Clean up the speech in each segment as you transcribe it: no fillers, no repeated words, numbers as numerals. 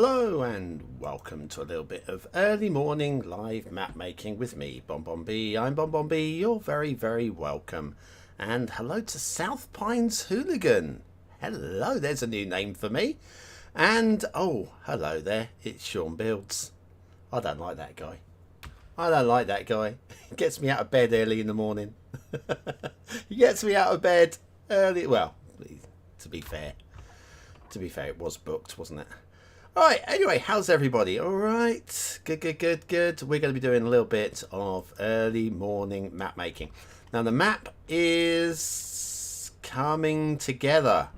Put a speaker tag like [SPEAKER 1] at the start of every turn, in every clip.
[SPEAKER 1] Hello and welcome to a little bit of early morning live map making with me, BonBonB. I'm BonBonB, you're very welcome. And hello to South Pines Hooligan. Hello, there's a new name for me. And oh, hello there, it's Sean Builds. I don't like that guy. I don't like that guy. He gets me out of bed early in the morning. He gets me out of bed early. Well, to be fair, it was booked, wasn't it? Alright, anyway, how's everybody? Alright, good. We're going to be doing a little bit of early morning map making. Now, the map is coming together.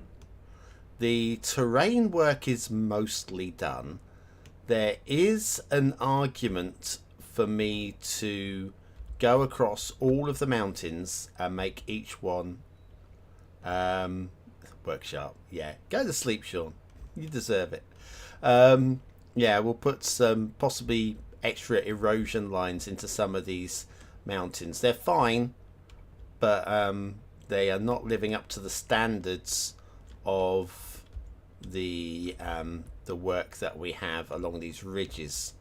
[SPEAKER 1] The terrain work is mostly done. There is an argument for me to go across all of the mountains and make each one work sharp. Yeah, go to sleep, Sean. You deserve it. Yeah, we'll put some possibly extra erosion lines into some of these mountains. They're fine, but they are not living up to the standards of the work that we have along these ridges.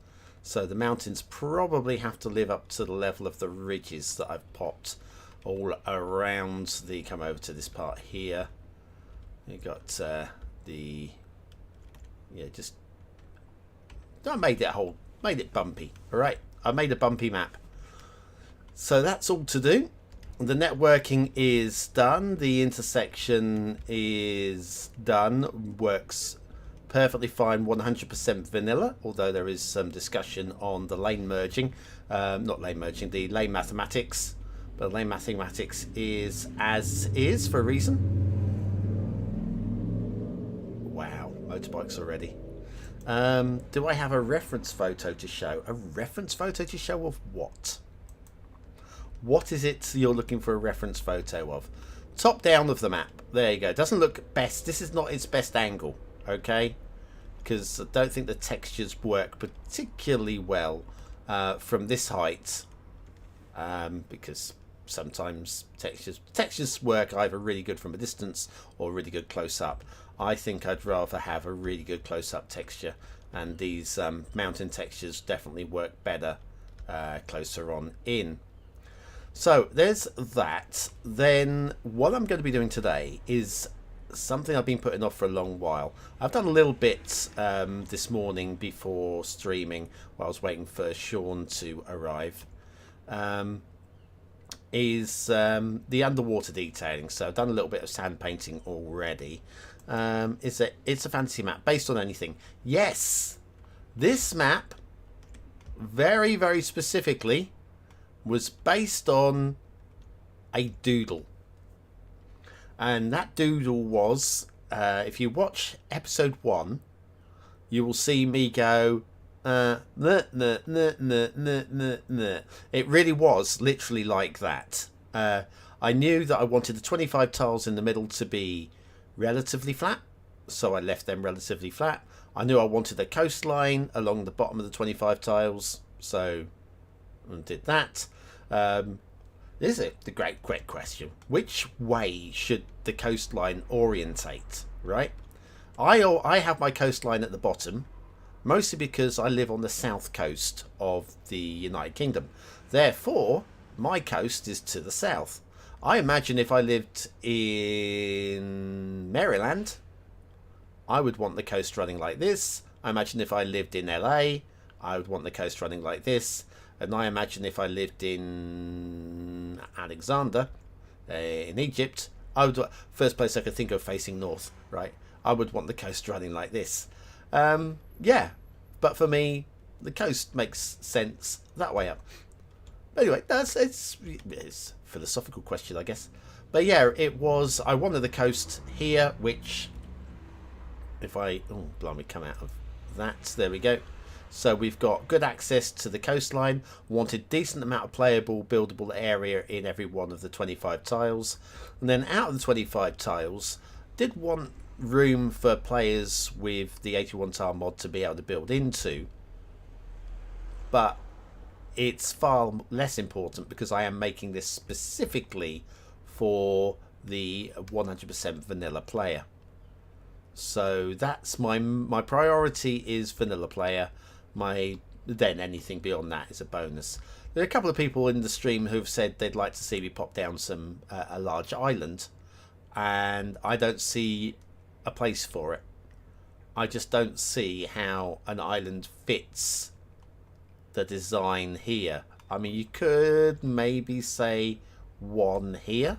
[SPEAKER 1] So the mountains probably have to live up to the level of the ridges that I've popped all around the. Come over to this part here. You got just I made it bumpy. Alright, I made a bumpy map. So that's all to do. The networking is done. The intersection is done. Works perfectly fine, 100% vanilla, although there is some discussion on the lane merging. Not lane merging, the lane mathematics. But lane mathematics is as is for a reason. Motorbikes already. Do I have a reference photo to show? A reference photo to show of what? What is it you're looking for a reference photo of? Top down of the map. There you go. Doesn't look best. This is not its best angle. Okay? Because I don't think the textures work particularly well from this height. Because sometimes textures work either really good from a distance or really good close up. I think I'd rather have a really good close-up texture, and these mountain textures definitely work better closer on in. So there's that. Then what I'm going to be doing today is something I've been putting off for a long while. I've done a little bit this morning before streaming while I was waiting for Sean to arrive. Is the underwater detailing. So I've done a little bit of sand painting already. It's a fantasy map based on anything. Yes, this map very specifically was based on a doodle, and that doodle was if you watch episode 1, you will see me go it really was literally like that. I knew that I wanted the 25 tiles in the middle to be relatively flat, so I left them relatively flat. I knew I wanted a coastline along the bottom of the 25 tiles, so I did that. This is the great question: which way should the coastline orientate? Right, I have my coastline at the bottom, mostly because I live on the south coast of the United Kingdom. Therefore, my coast is to the south. I imagine if I lived in Maryland, I would want the coast running like this. I imagine if I lived in LA, I would want the coast running like this. And I imagine if I lived in Alexander, in Egypt, first place I could think of facing north, right? I would want the coast running like this. Yeah, but for me, the coast makes sense that way up. Anyway, it's a philosophical question, I guess. But yeah, I wanted the coast here, which if blimey, come out of that. There we go. So we've got good access to the coastline, wanted decent amount of playable, buildable area in every one of the 25 tiles. And then out of the 25 tiles, did want room for players with the 81 tile mod to be able to build into. But it's far less important because I am making this specifically for the 100% vanilla player. So that's my priority is vanilla player. Then anything beyond that is a bonus. There are a couple of people in the stream who've said they'd like to see me pop down some a large island, and I don't see a place for it. I just don't see how an island fits the design here. I mean, you could maybe say one here,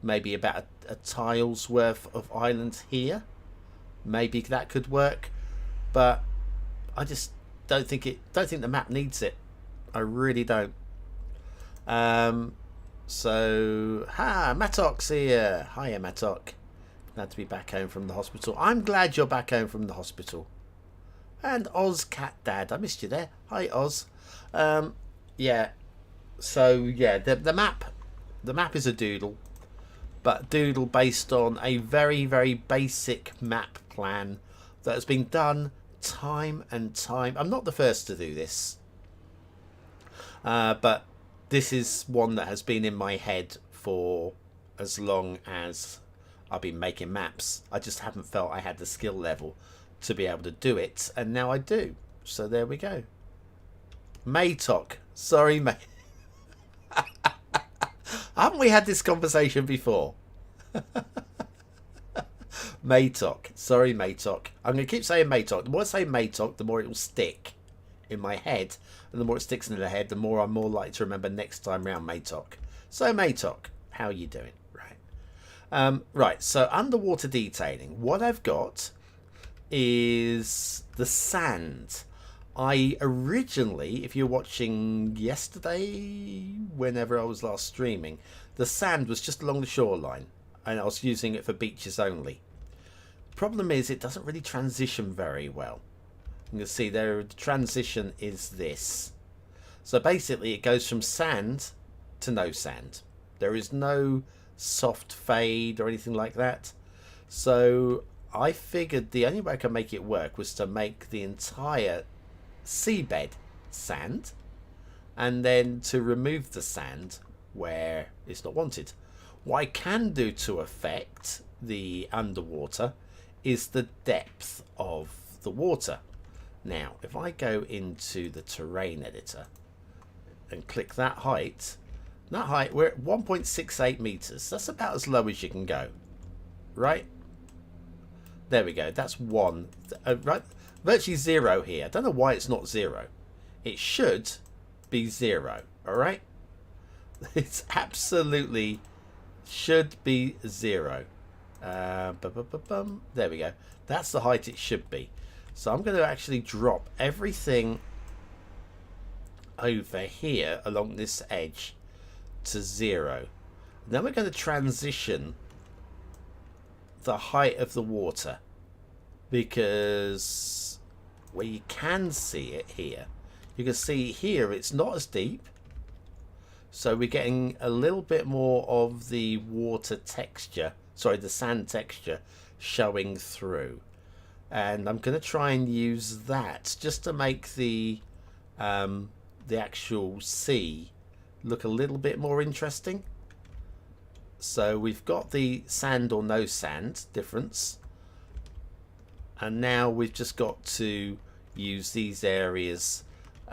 [SPEAKER 1] maybe about a tile's worth of islands here. Maybe that could work, but I just don't think the map needs it. I really don't. So Matok's here. Hiya, Matok. Glad to be back home from the hospital. I'm glad you're back home from the hospital. And Oz Cat Dad, I missed you there. Hi, Oz. Yeah. So yeah, the map is a doodle, but doodle based on a very, very basic map plan that has been done time and time. I'm not the first to do this, but this is one that has been in my head for as long as I've been making maps. I just haven't felt I had the skill level to be able to do it, and now I do. So there we go. Maytok. Sorry, May. Haven't we had this conversation before? Maytok. Sorry, Maytok. I'm going to keep saying Maytok. The more I say Maytok, the more it will stick in my head. And the more it sticks in the head, the more I'm more likely to remember next time round Maytok. So, Maytok, how are you doing? Right. Right, so underwater detailing. What I've got is the sand. I originally, if you're watching yesterday, whenever I was last streaming, the sand was just along the shoreline and I was using it for beaches only. Problem is it doesn't really transition very well. You can see there the transition is this. So basically it goes from sand to no sand. There is no soft fade or anything like that. So I figured the only way I could make it work was to make the entire seabed sand, and then to remove the sand where it's not wanted. What I can do to affect the underwater is the depth of the water. Now, if I go into the terrain editor and click that height, we're at 1.68 meters. That's about as low as you can go, right? There we go. That's one. Right, virtually zero here. I don't know why it's not zero. It should be zero. All right. It's absolutely should be zero. There we go. That's the height it should be. So I'm going to actually drop everything over here along this edge to zero. Then we're going to transition the height of the water, because where you can see it here, you can see here it's not as deep, so we're getting a little bit more of the water texture, sorry, the sand texture showing through. And I'm going to try and use that just to make the actual sea look a little bit more interesting. So we've got the sand or no sand difference, and now we've just got to use these areas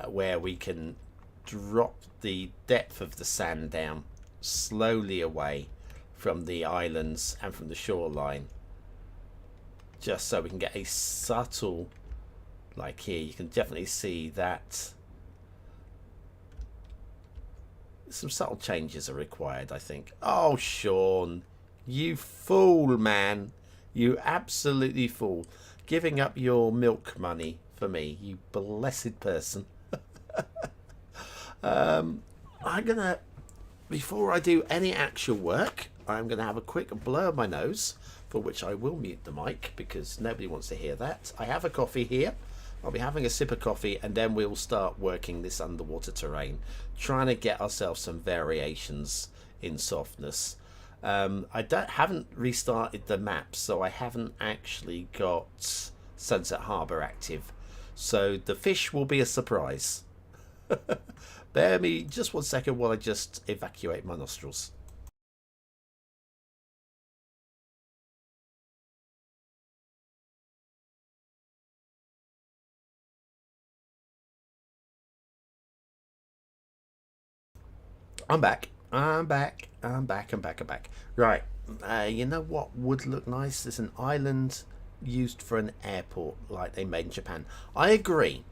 [SPEAKER 1] where we can drop the depth of the sand down slowly away from the islands and from the shoreline, just so we can get a subtle, like here you can definitely see that some subtle changes are required, I think. Oh, Sean, you fool, man. You absolutely fool. Giving up your milk money for me, you blessed person. I'm going to, before I do any actual work, I'm going to have a quick blow of my nose, for which I will mute the mic because nobody wants to hear that. I have a coffee here. I'll be having a sip of coffee, and then we'll start working this underwater terrain, trying to get ourselves some variations in softness. I haven't restarted the map, so I haven't actually got Sunset Harbour active. So the fish will be a surprise. Bear me just 1 second while I just evacuate my nostrils. I'm back. I'm back. I'm back. I'm back. I'm back. Right. You know what would look nice? There's an island used for an airport like they made in Japan. I agree.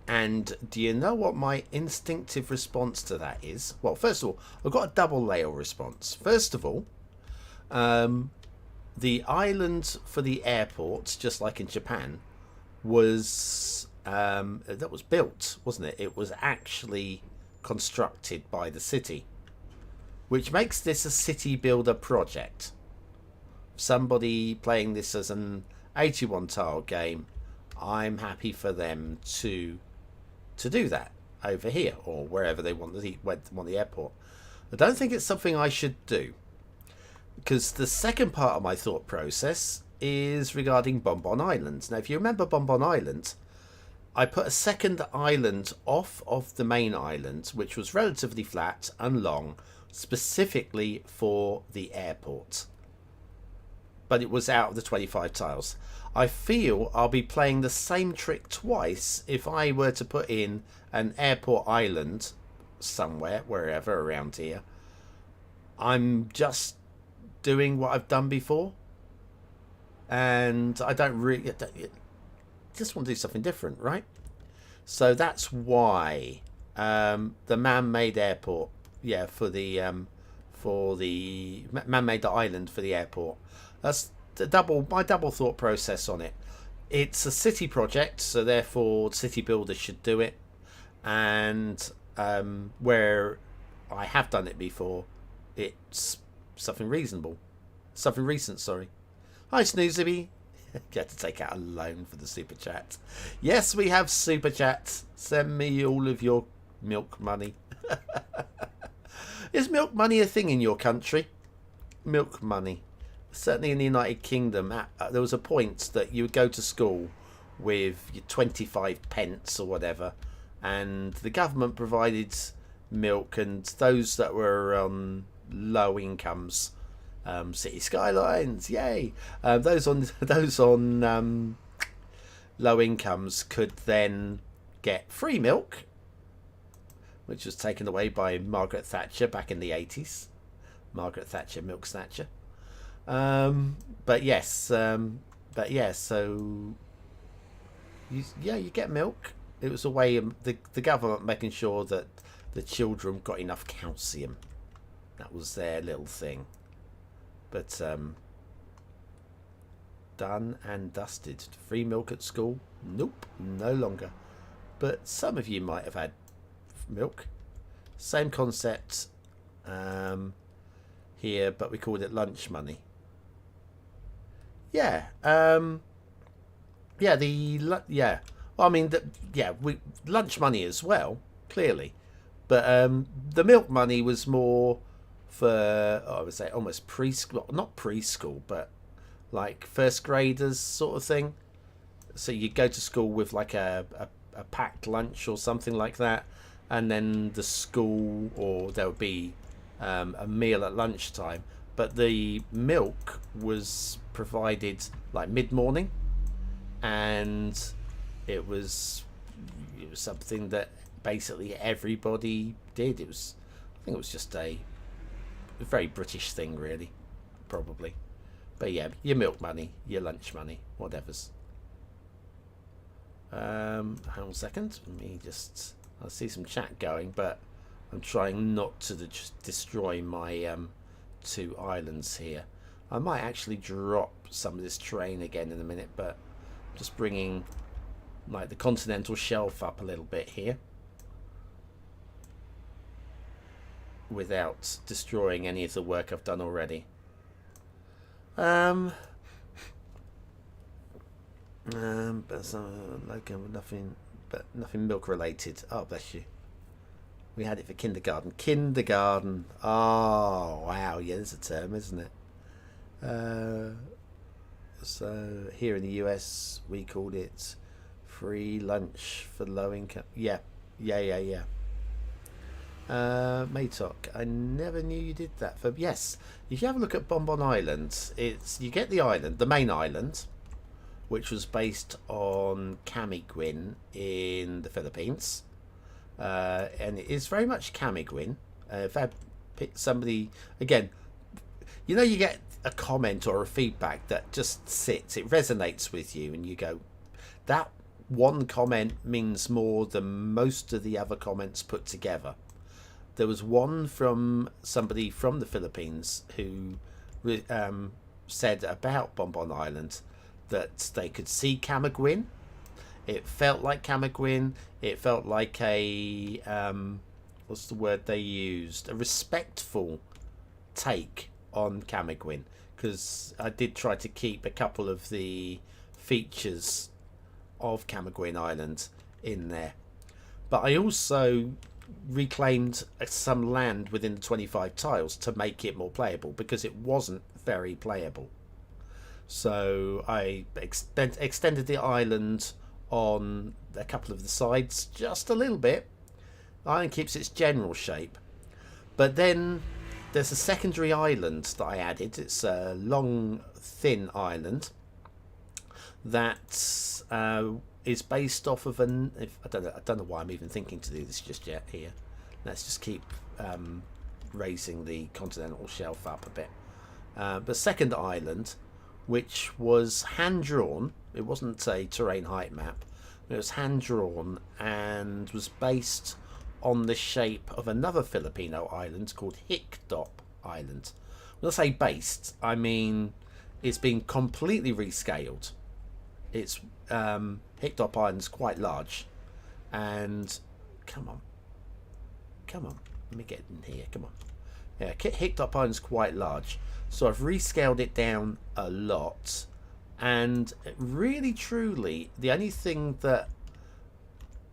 [SPEAKER 1] And do you know what my instinctive response to that is? Well, first of all, I've got a double layer response. First of all, the island for the airport, just like in Japan, was that was built, wasn't it? It was actually constructed by the city, which makes this a city builder project. Somebody playing this as an 81 tile game, I'm happy for them to do that over here or wherever they want the airport. I don't think it's something I should do, because the second part of my thought process is regarding BonBon Island. Now, if you remember BonBon Island, I put a second island off of the main island, which was relatively flat and long, specifically for the airport. But it was out of the 25 tiles. I feel I'll be playing the same trick twice if I were to put in an airport island somewhere, wherever around here. I'm just doing what I've done before, and I don't really just want to do something different, right? So that's why the man-made airport, for the man-made island for the airport. That's my double thought process on it. It's a city project, so therefore city builders should do it, and where I have done it before, it's something reasonable, something recent. Sorry. Hi Snoozy. You had to take out a loan for the super chat. Yes, we have super chats. Send me all of your milk money. Is milk money a thing in your country? Milk money. Certainly in the United Kingdom, there was a point that you would go to school with your 25 pence or whatever, and the government provided milk, and those that were on low incomes, Cities Skylines, yay! Those on low incomes could then get free milk, which was taken away by Margaret Thatcher back in the 80s. Margaret Thatcher, milk snatcher. But yeah, so you get milk. It was a way of the government making sure that the children got enough calcium. That was their little thing. But done and dusted. Free milk at school? Nope, no longer. But some of you might have had milk. Same concept here, but we called it lunch money. Yeah. Well, I mean, lunch money as well, clearly. But the milk money was more for, I would say, almost preschool, not preschool, but like first graders sort of thing. So you go to school with like a packed lunch or something like that, and then the school, or there would be a meal at lunchtime. But the milk was provided like mid-morning, and it was something that basically everybody did. I think it was just a very British thing, really, probably. But yeah, your milk money, your lunch money, whatever's. Hang on a second. I see some chat going, but I'm trying not to destroy my two islands here. I might actually drop some of this terrain again in a minute, but I'm just bringing like the continental shelf up a little bit here without destroying any of the work I've done already. But nothing milk related. Oh, bless you. We had it for kindergarten. Kindergarten. Oh, wow. Yeah, there's a term, isn't it? So here in the US, we called it free lunch for low income. Yeah. Maytok, I never knew you did that. Yes, if you have a look at BonBon Island, you get the island, the main island, which was based on Camiguin in the Philippines, and it is very much Camiguin. In fact, somebody, again, you know, you get a comment or a feedback that just sits, it resonates with you, and you go, that one comment means more than most of the other comments put together. There was one from somebody from the Philippines who said about Bonbon Island that they could see Camagüey. It felt like Camagüey. It felt like a what's the word they used? A respectful take on Camagüey, because I did try to keep a couple of the features of Camagüey Island in there, but I also reclaimed some land within the 25 tiles to make it more playable, because it wasn't very playable. So I extended the island on a couple of the sides just a little bit. The island keeps its general shape, but then there's a secondary island that I added. It's a long, thin island that is based off of an. I don't know why I'm even thinking to do this just yet. Here, let's just keep raising the continental shelf up a bit. But second island, which was hand drawn. It wasn't a terrain height map. It was hand drawn and was based on the shape of another Filipino island called Hicdop Island. When I say based, I mean it's been completely rescaled. It's Hicdop Island's quite large, and come on, let me get in here. Come on, yeah, Hicdop Island's quite large, so I've rescaled it down a lot, and really, truly, the only thing that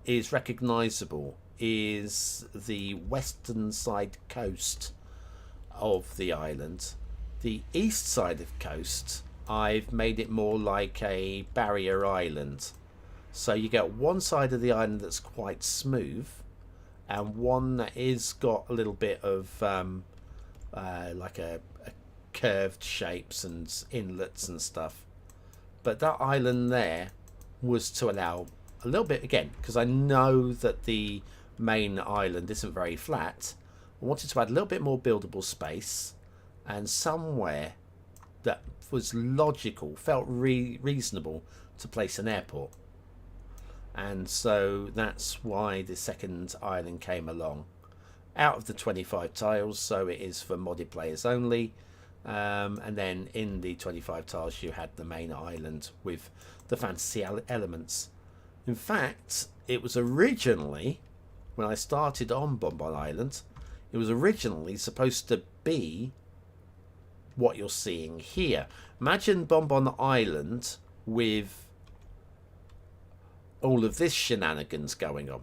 [SPEAKER 1] is recognisable is the western side coast of the island. The east side of coast, I've made it more like a barrier island. So you get one side of the island that's quite smooth, and one that is got a little bit of like a curved shapes and inlets and stuff. But that island there was to allow a little bit, again, because I know that the main island isn't very flat. I wanted to add a little bit more buildable space, and somewhere that was logical, felt reasonable to place an airport. And so that's why the second island came along. Out of the 25 tiles, so it is for modded players only. And then in the 25 tiles you had the main island with the fantasy elements. In fact, it was originally, when I started on Bonbon Island, it was originally supposed to be what you're seeing here. Imagine Bonbon Island with all of this shenanigans going on.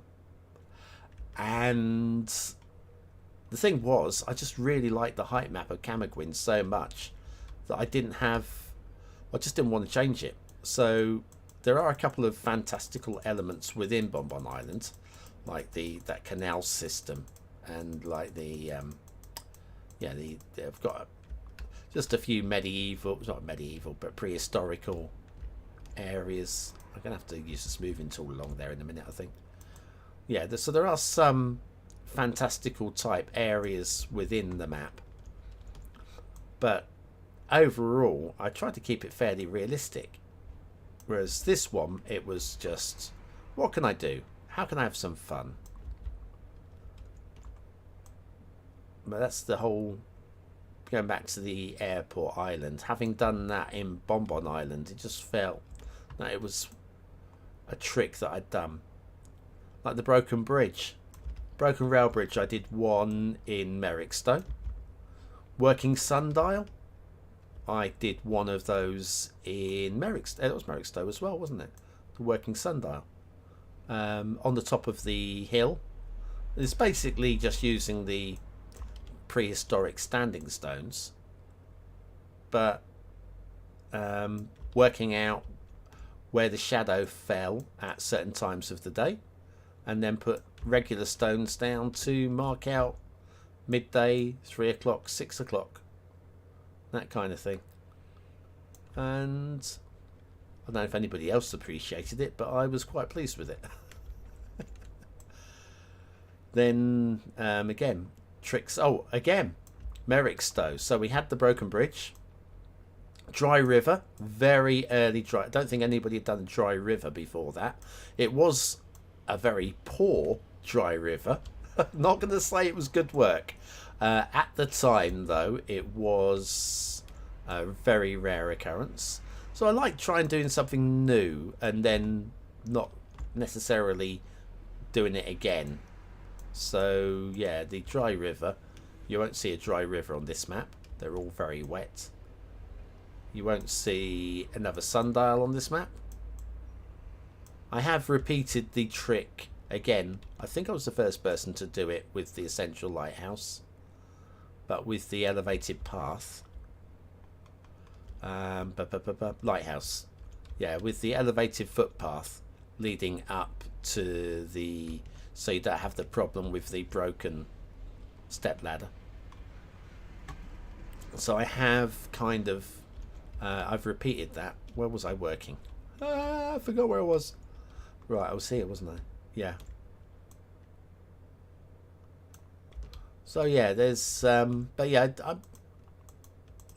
[SPEAKER 1] And the thing was, I just really liked the height map of Camagüey so much that I just didn't want to change it. So there are a couple of fantastical elements within Bonbon Island, like that canal system, and like they've got just a few not medieval, but prehistorical areas. I'm gonna have to use the smoothing tool along there in a minute, I think. Yeah, so there are some fantastical type areas within the map, but overall I tried to keep it fairly realistic. Whereas this one, it was just, what can I do? How can I have some fun? But that's the whole, going back to the airport island. Having done that in Bonbon Island, it just felt that it was a trick that I'd done. Like the broken rail bridge, I did one in Merrickstowe. Working sundial, I did one of those in Merrickstowe. That was Merrickstowe as well, wasn't it? The working sundial. On the top of the hill. It's basically just using the prehistoric standing stones, but working out where the shadow fell at certain times of the day, and then put regular stones down to mark out midday, 3 o'clock, 6 o'clock, that kind of thing. And I don't know if anybody else appreciated it, but I was quite pleased with it. Then again, tricks. Oh, again, Merrickstowe. So we had the broken bridge. Dry river, very early dry. I don't think anybody had done a dry river before that. It was a very poor dry river. Not going to say it was good work. At the time, though, it was a very rare occurrence. So I like trying doing something new and then not necessarily doing it again. So yeah, the dry river. You won't see a dry river on this map. They're all very wet. You won't see another sundial on this map. I have repeated the trick again. I think I was the first person to do it with the Essential Lighthouse, but with the elevated path. Lighthouse. Yeah, with the elevated footpath leading up to the... So you don't have the problem with the broken step ladder. So I have kind of... I've repeated that. Where was I working? I forgot where I was. Right, I was here, wasn't I? Yeah. So yeah, there's... but yeah, I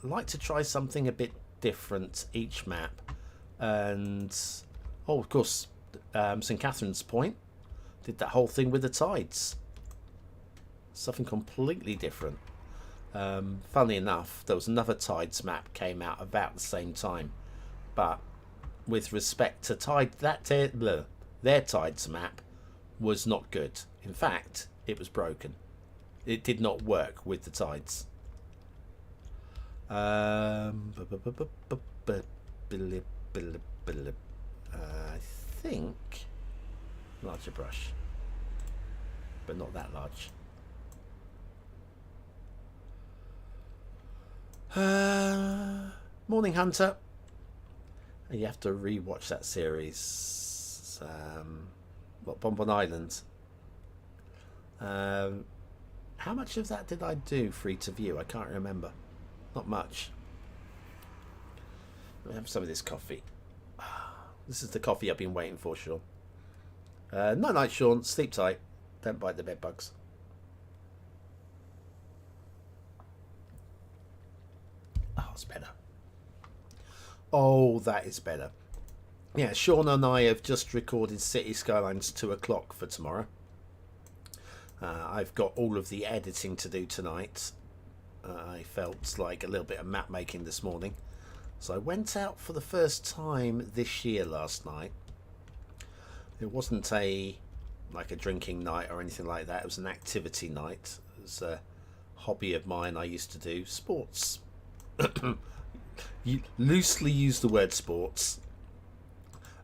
[SPEAKER 1] like to try something a bit different each map. And... Oh, of course, St. Catherine's Point did that whole thing with the tides. Something completely different. Funnily enough, there was another tides map came out about the same time, but with respect to tide, their tides map was not good. In fact, it was broken. It did not work with the tides. I think larger brush, but not that large. Morning Hunter. You have to rewatch that series. What, Bonbon Island. How much of that did I do free to view? I can't remember. Not much. Let me have some of this coffee. This is the coffee I've been waiting for, Sean. Night night, Sean. Sleep tight. Don't bite the bed bugs. Oh, it's better. Oh, that is better. Yeah, Sean and I have just recorded Cities Skylines 2 o'clock for tomorrow. I've got all of the editing to do tonight. I felt like a little bit of map making this morning. So I went out for the first time this year last night. It wasn't like a drinking night or anything like that. It was an activity night. It was a hobby of mine I used to do. Sports. You loosely use the word sports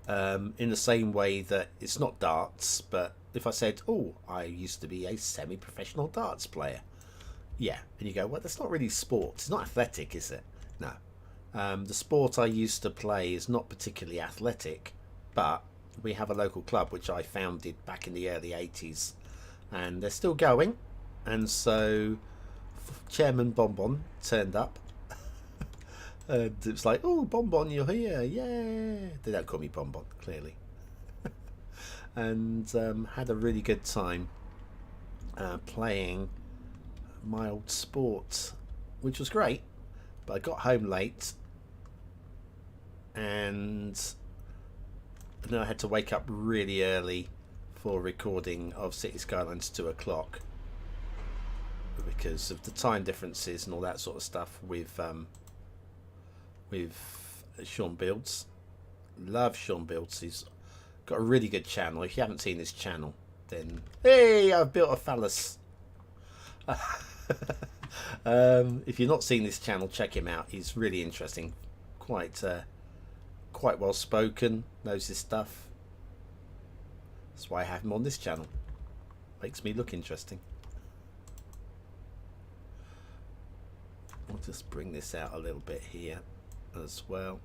[SPEAKER 1] in the same way that it's not darts, but if I said, oh, I used to be a semi-professional darts player, yeah, and you go, well, that's not really sports. It's not athletic, is it? No. The sport I used to play is not particularly athletic, but we have a local club which I founded back in the early 80s, and they're still going, and so Chairman Bonbon turned up. And it was like, oh, Bonbon, you're here, yeah. They don't call me Bonbon, clearly. And had a really good time playing my old sport, which was great. But I got home late, and then I had to wake up really early for recording of Cities Skylines 2 o'clock because of the time differences and all that sort of stuff with Sean Builds. Love Sean Builds. He's got a really good channel. If you haven't seen his channel, then hey, I've built a phallus. If you've not seen this channel, check him out. He's really interesting, quite well spoken, knows his stuff. That's why I have him on this channel. Makes me look interesting. I'll just bring this out a little bit here as well.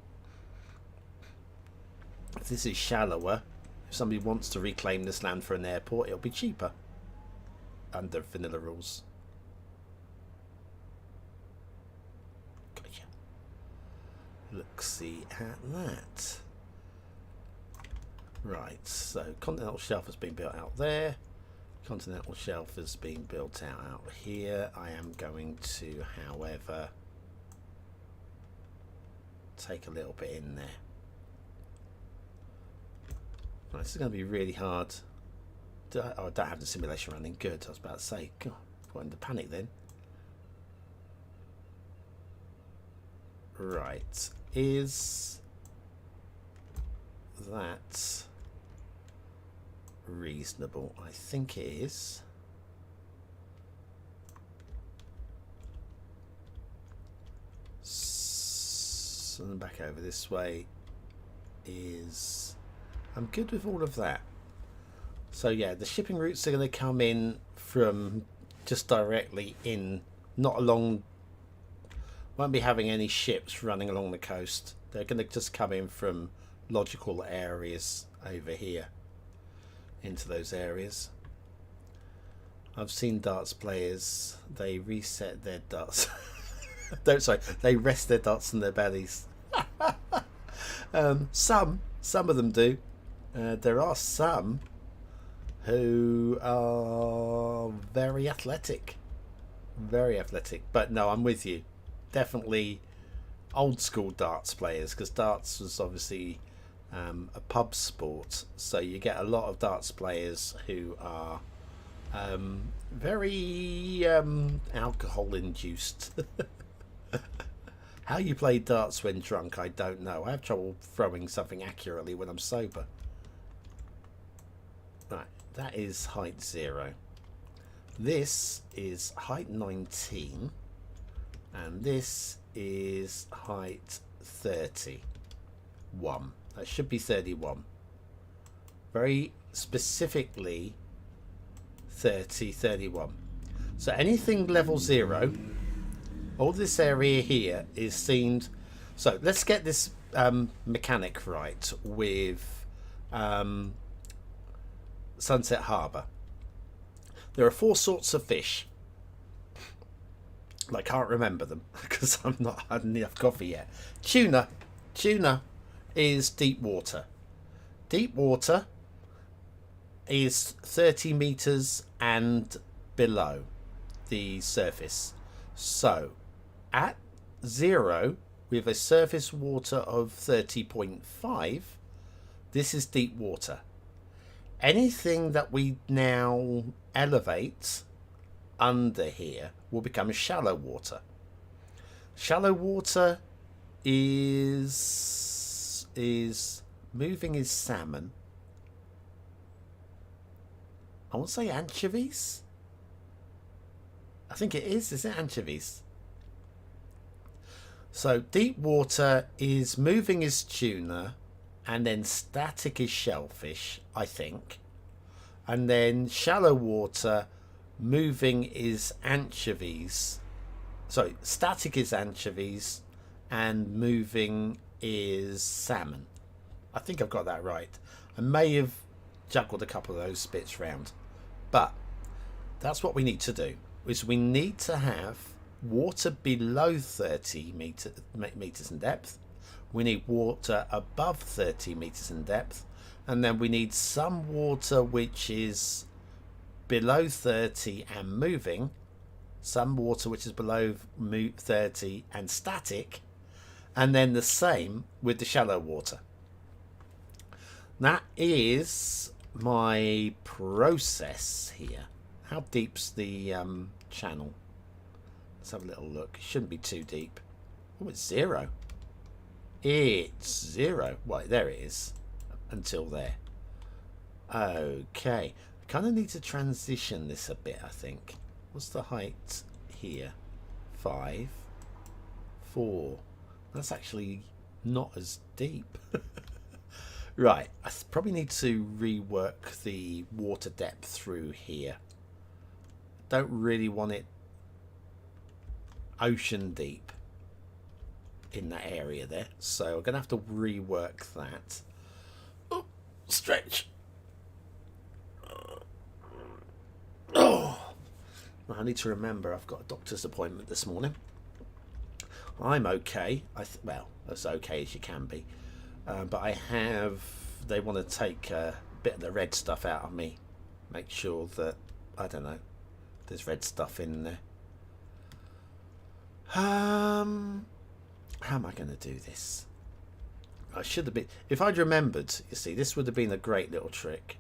[SPEAKER 1] If this is shallower, if somebody wants to reclaim this land for an airport, it'll be cheaper under vanilla rules. Gotcha. Look, see at that. Right, so continental shelf has been built out there. Continental shelf has been built out here. I am going to, however, take a little bit in there. Right, this is going to be really hard. Oh, I don't have the simulation running. Good. I was about to say, God, got into panic then. Right, is that reasonable? I think it is. So back over this way is... I'm good with all of that. So yeah, the shipping routes are going to come in from just directly in, not along... Won't be having any ships running along the coast. They're going to just come in from logical areas over here into those areas. I've seen darts players, they reset their darts. They rest their darts on their bellies. Some of them do. There are some who are very athletic. But no, I'm with you. Definitely old school darts players, because darts was obviously a pub sport, so you get a lot of darts players who are very alcohol induced. How you play darts when drunk, I don't know. I have trouble throwing something accurately when I'm sober. Right, that is height 0. This is height 19. And this is height 31. That should be 31. Very specifically 31. So anything level 0, all this area here is themed. So let's get this mechanic right with Sunset Harbour. There are 4 sorts of fish. I can't remember them because I'm not had enough coffee yet. Tuna is deep water. Deep water is 30 meters and below the surface. So at 0 with a surface water of 30.5, this is deep water. Anything that we now elevate under here will become shallow water. Shallow water is moving is salmon. I won't say anchovies. I think it is. Is it anchovies? So deep water is moving is tuna, and then static is shellfish, I think. And then shallow water, moving is anchovies. Sorry, static is anchovies, and moving is salmon. I think I've got that right. I may have juggled a couple of those bits round, but that's what we need to do. Is we need to have water below 30 meters in depth. We need water above 30 meters in depth, and then we need some water which is below 30 and moving, some water which is below 30 and static, and then the same with the shallow water. That is my process here. How deep's the channel? Let's have a little look. It shouldn't be too deep. Oh, it's 0. It's 0. Right, there it is. Until there. Okay. Kind of need to transition this a bit, I think. What's the height here? 5, 4. That's actually not as deep. Right, I probably need to rework the water depth through here. Don't really want it ocean deep in that area there, so I'm gonna have to rework that. Oh, stretch. Oh, I need to remember I've got a doctor's appointment this morning. I'm okay. Well, as okay as you can be, but they want to take a bit of the red stuff out of me, make sure that I don't know. There's red stuff in there. How am I going to do this? I should have been... If I'd remembered, you see, this would have been a great little trick.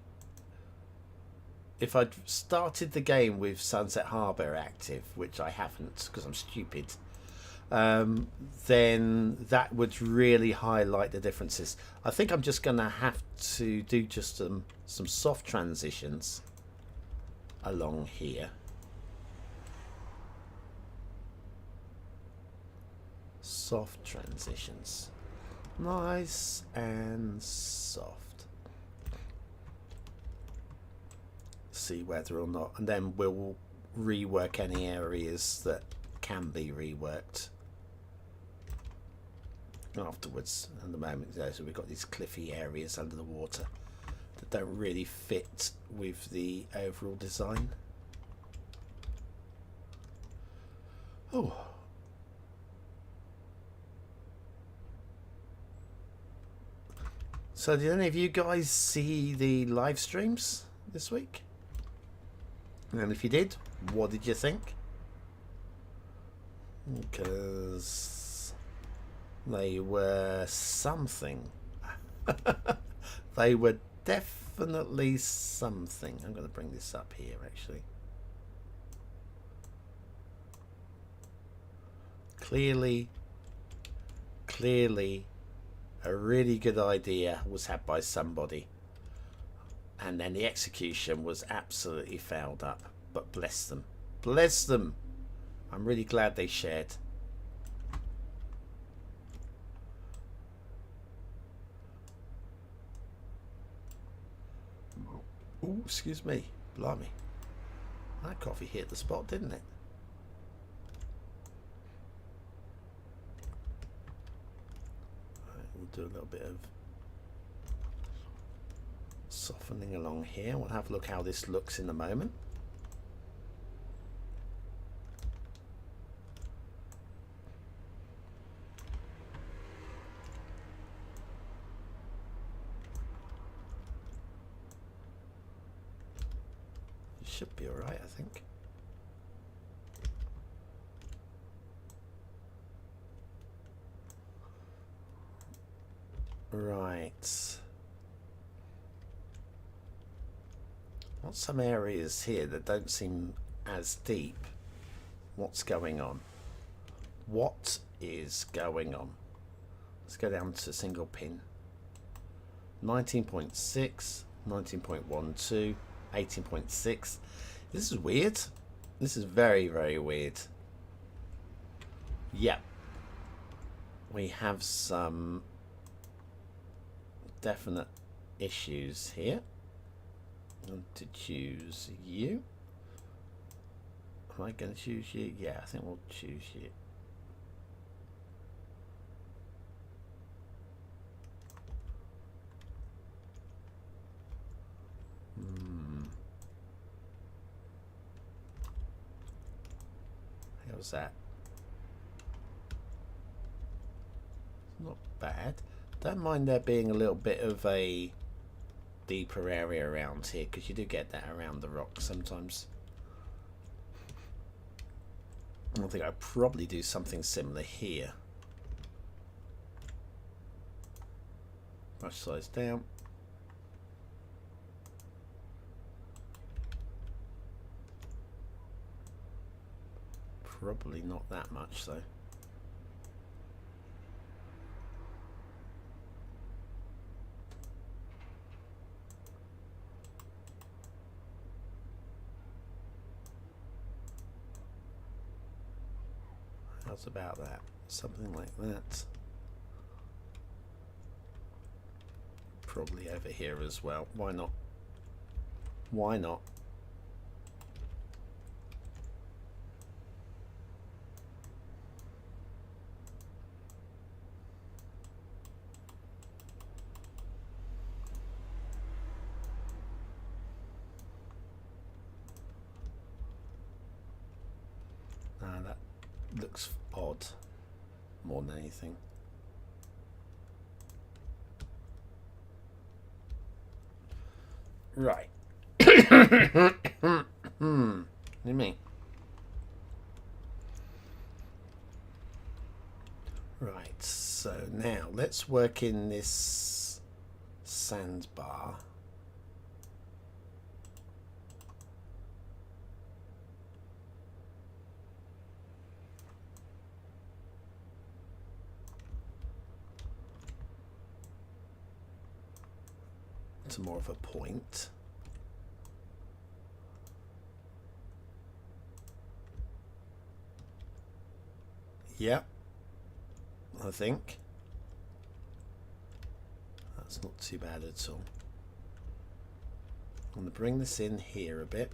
[SPEAKER 1] If I'd started the game with Sunset Harbour active, which I haven't because I'm stupid, then that would really highlight the differences. I think I'm just going to have to do just some soft transitions along here. Soft transitions. Nice and soft. See whether or not, and then we'll rework any areas that can be reworked afterwards. At the moment, so we've got these cliffy areas under the water that don't really fit with the overall design. Oh. So did any of you guys see the live streams this week? And if you did, what did you think? Because they were something. They were definitely something. I'm going to bring this up here actually. Clearly a really good idea was had by somebody, and then the execution was absolutely fouled up. But bless them, bless them. I'm really glad they shared. Oh, excuse me, blimey, that coffee hit the spot, didn't it? We'll do a little bit of softening along here. We'll have a look how this looks in a moment. It should be alright, I think. Right. Got some areas here that don't seem as deep. What's going on? What is going on? Let's go down to single pin. 19.6, 19.12, 18.6. This is weird. This is very, very weird. Yep. We have some definite issues here. I want to choose you. Am I going to choose you? Yeah, I think we'll choose you. How's that? Not bad. Don't mind there being a little bit of a deeper area around here, because you do get that around the rock sometimes. I think I'd probably do something similar here. Brush size down. Probably not that much though. How's about that? Something like that. Probably over here as well. Why not? Why not? That looks odd more than anything. Right. What do you mean? Right, so now let's work in this sandbar. To more of a point. Yep. I think that's not too bad at all. I'm going to bring this in here a bit.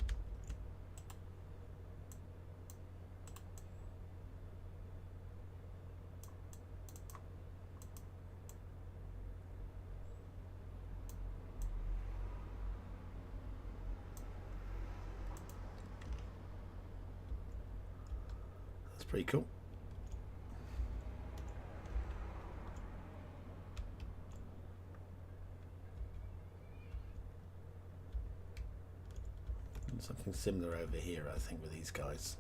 [SPEAKER 1] That's pretty cool. Something similar over here, I think, with these guys.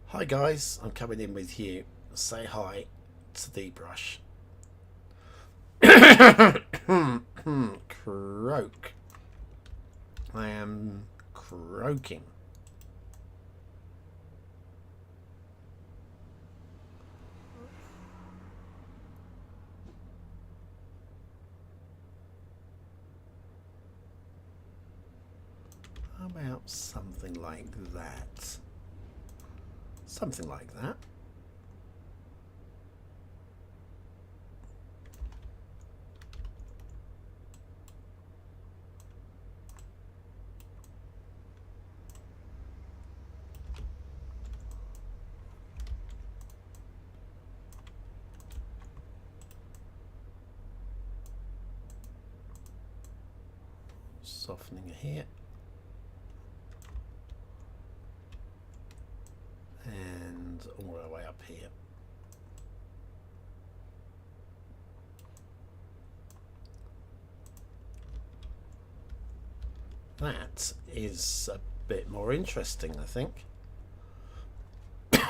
[SPEAKER 1] Hi guys, I'm coming in with you. Say hi to the brush. Croak. I am croaking. How about something like that? Something like that. Softening here. And all the way up here. That is a bit more interesting, I think. Just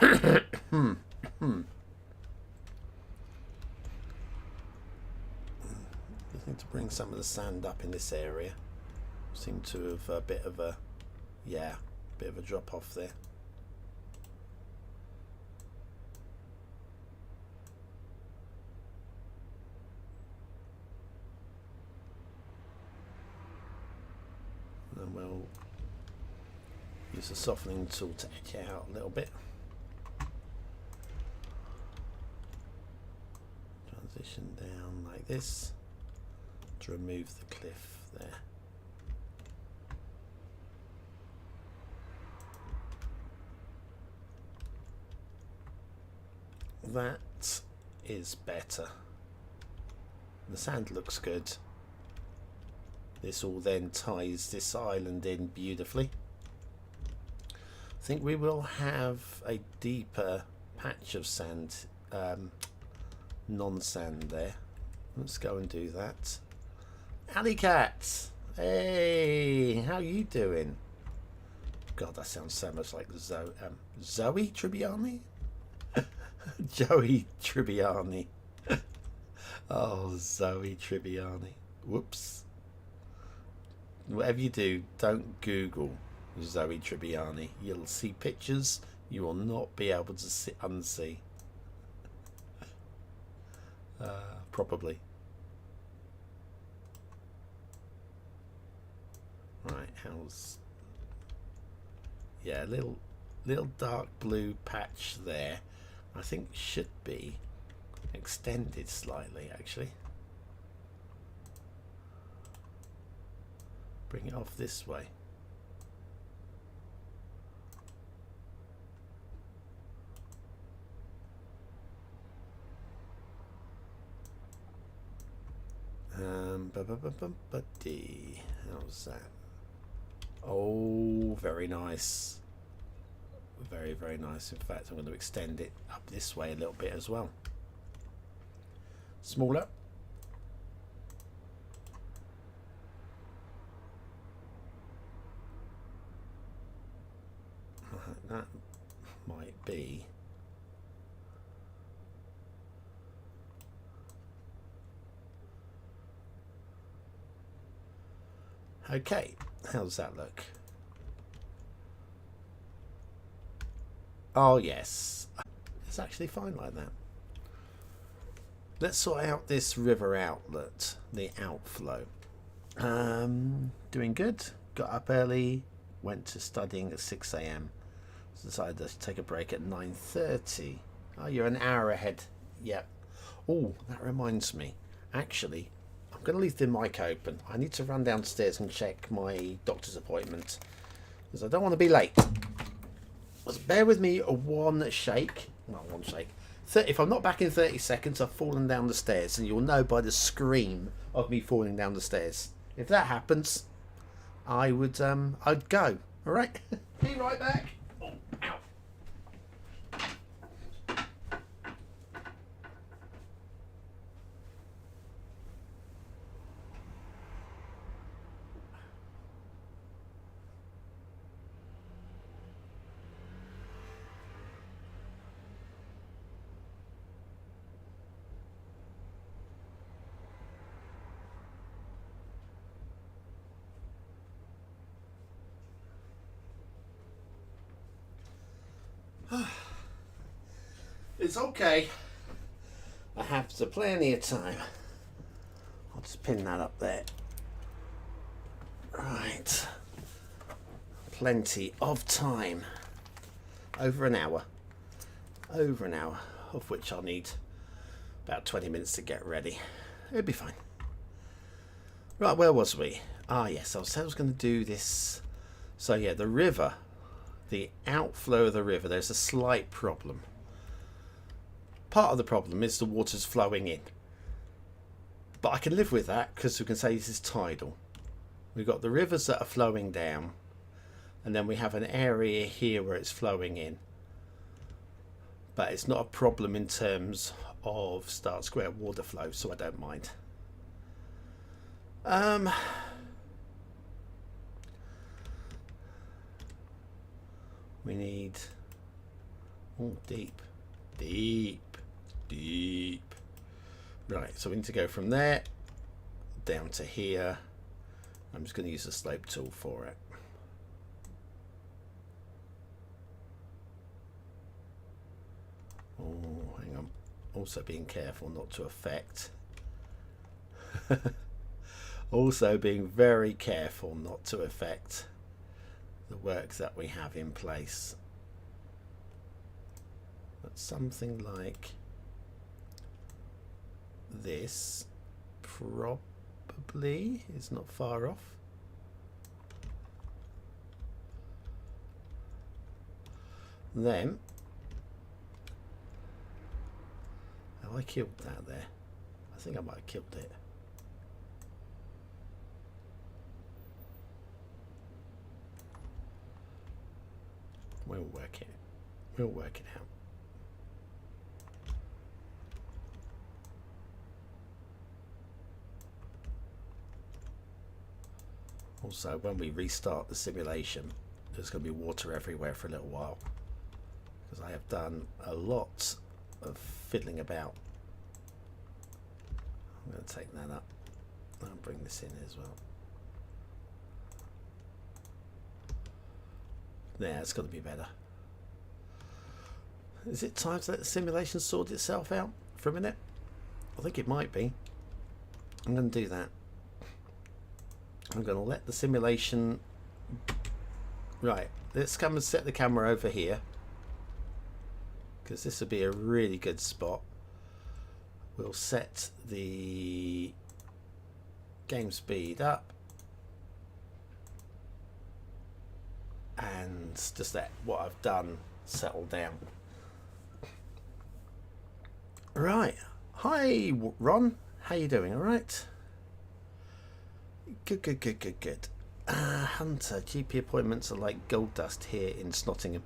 [SPEAKER 1] need to bring some of the sand up in this area. Seem to have a bit of a, yeah, bit of a drop off there. And we'll use the softening tool to edge it out a little bit. Transition down like this to remove the cliff there. That is better. The sand looks good. This all then ties this island in beautifully. I think we will have a deeper patch of sand, non-sand there. Let's go and do that. Alley Cat! Hey, how you doing? God, that sounds so much like Zoe Tribbiani? Joey Tribbiani. Oh, Zoe Tribbiani. Whoops. Whatever you do, don't Google Zoe Tribbiani. You'll see pictures you will not be able to unsee. Probably. Right, how's... Yeah, little dark blue patch there. I think should be extended slightly, actually. Bring it off this way. Buddy, how's that? Oh, very nice. Very, very nice. In fact, I'm going to extend it up this way a little bit as well. Smaller. that might be. Okay, how does that look? Oh yes, it's actually fine like that. Let's sort out this river outlet, the outflow. Doing good. Got up early, went to studying at 6 a.m. Decided to take a break at 9:30. Oh, you're an hour ahead. Yep. Oh, that reminds me. Actually, I'm going to leave the mic open. I need to run downstairs and check my doctor's appointment because I don't want to be late. Just bear with me one shake. Well, one shake. If I'm not back in 30 seconds, I've fallen down the stairs, and you'll know by the scream of me falling down the stairs. If that happens, I'd go. All right. Be right back. Oh, ow. It's okay. I have plenty of time. I'll just pin that up there. Right. Plenty of time. Over an hour. Over an hour, of which I'll need about 20 minutes to get ready. It'll be fine. Right, where was we? Ah, yes, I was going to do this. So yeah, the river, the outflow of the river, there's a slight problem. Part of the problem is the water's flowing in. But I can live with that because we can say this is tidal. We've got the rivers that are flowing down, and then we have an area here where it's flowing in. But it's not a problem in terms of start square water flow, so I don't mind. We need deep. Right, so we need to go from there down to here. I'm just going to use the slope tool for it. Oh, hang on. Also being careful not to affect. Also being very careful not to affect the work that we have in place. But something like this probably is not far off. Then, have I killed that there? I think I might have killed it. We'll work it. We'll work it out. Also, when we restart the simulation, there's going to be water everywhere for a little while because I have done a lot of fiddling about. I'm going to take that up. I'll bring this in as well. There, it's got to be better. Is it time to let the simulation sort itself out for a minute? I think it might be. I'm going to do that. I'm going to let the simulation... Right, let's come and set the camera over here, because this would be a really good spot. We'll set the game speed up and just let what I've done settle down. Right, hi Ron, how you doing? All right. Good. Hunter, GP appointments are like gold dust here in Snottingham.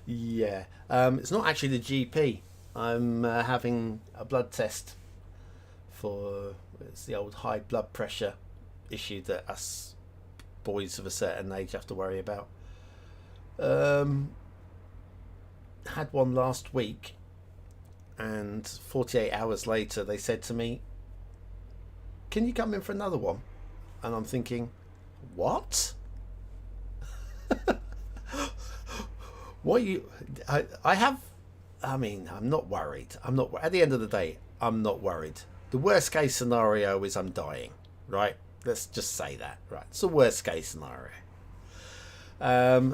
[SPEAKER 1] Yeah, it's not actually the GP. I'm having a blood test for, it's the old high blood pressure issue that us boys of a certain age have to worry about. Had one last week, and 48 hours later they said to me, can you come in for another one? And I'm thinking, what? What you... I have... I mean, I'm not worried. I'm not... At the end of the day, I'm not worried. The worst case scenario is I'm dying, right? Let's just say that, right? It's the worst case scenario.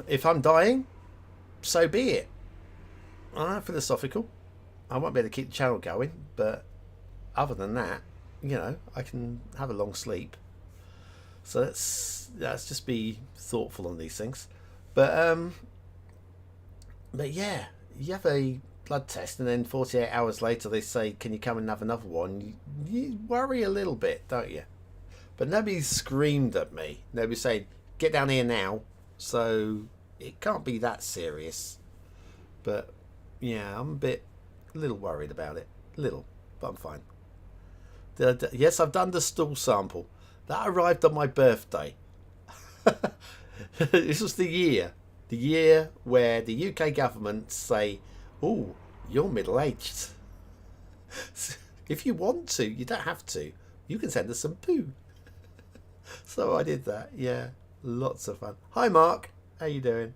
[SPEAKER 1] If I'm dying, so be it. I'm philosophical. I won't be able to keep the channel going, but other than that, you know, I can have a long sleep. So let's just be thoughtful on these things. But yeah, you have a blood test, and then 48 hours later they say, can you come and have another one? You worry a little bit, don't you? But nobody screamed at me. Nobody said, get down here now. So it can't be that serious. But yeah, I'm a little worried about it. Little, but I'm fine. Yes, I've done the stool sample. That arrived on my birthday. This was the year where the UK government say, oh, you're middle-aged. If you want to, you don't have to. You can send us some poo. So I did that. Yeah, lots of fun. Hi, Mark. How you doing?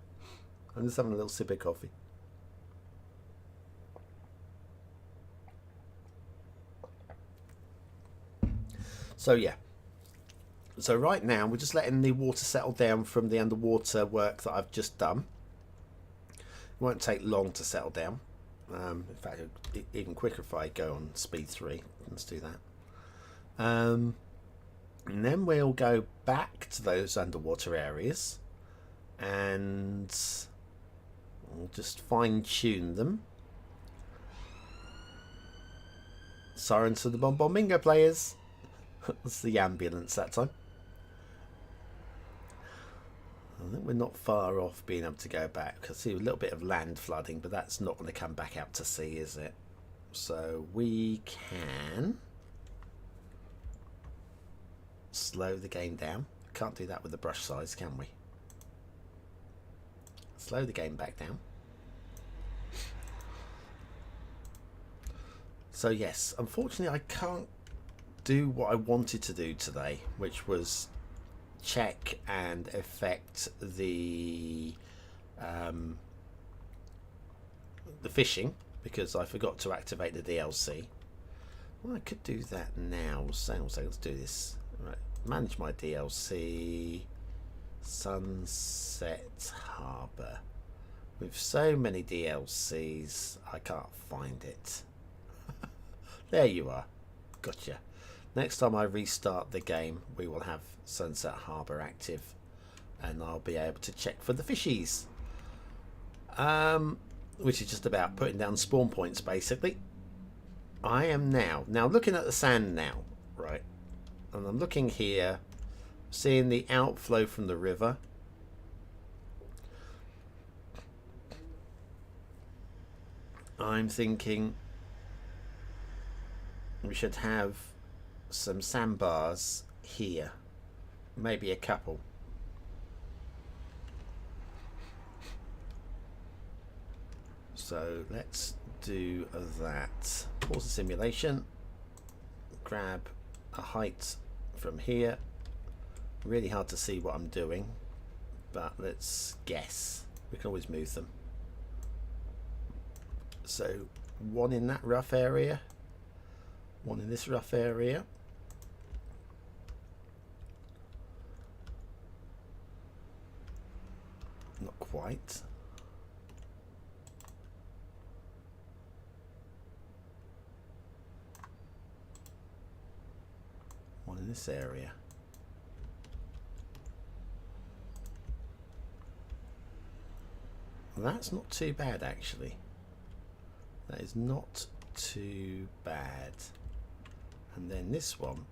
[SPEAKER 1] I'm just having a little sip of coffee. So yeah. So right now we're just letting the water settle down from the underwater work that I've just done. It won't take long to settle down. In fact, even quicker if I go on speed 3. Let's do that. And then we'll go back to those underwater areas and we'll just fine tune them. Sirens to the BonBonBingo players. That's the ambulance that time. I think we're not far off being able to go back. I see a little bit of land flooding, but that's not going to come back out to sea, is it? So we can slow the game down. Can't do that with the brush size, can we? Slow the game back down. So yes, unfortunately I can't do what I wanted to do today, which was check and affect the fishing, because I forgot to activate the DLC. Well, I could do that now. So let's do this. Right, manage my DLC. Sunset Harbour. With so many DLCs, I can't find it. There you are. Gotcha. Next time I restart the game, we will have Sunset Harbour active, and I'll be able to check for the fishies. Which is just about putting down spawn points, basically. I am now looking at the sand now, right? And I'm looking here, seeing the outflow from the river. I'm thinking we should have some sandbars here, maybe a couple. So let's do that. Pause the simulation, grab a height from here. Really hard to see what I'm doing, but let's guess. We can always move them. So one in that rough area, one in this rough area. Not quite. One in this area. That's not too bad, actually. That is not too bad. And then this one,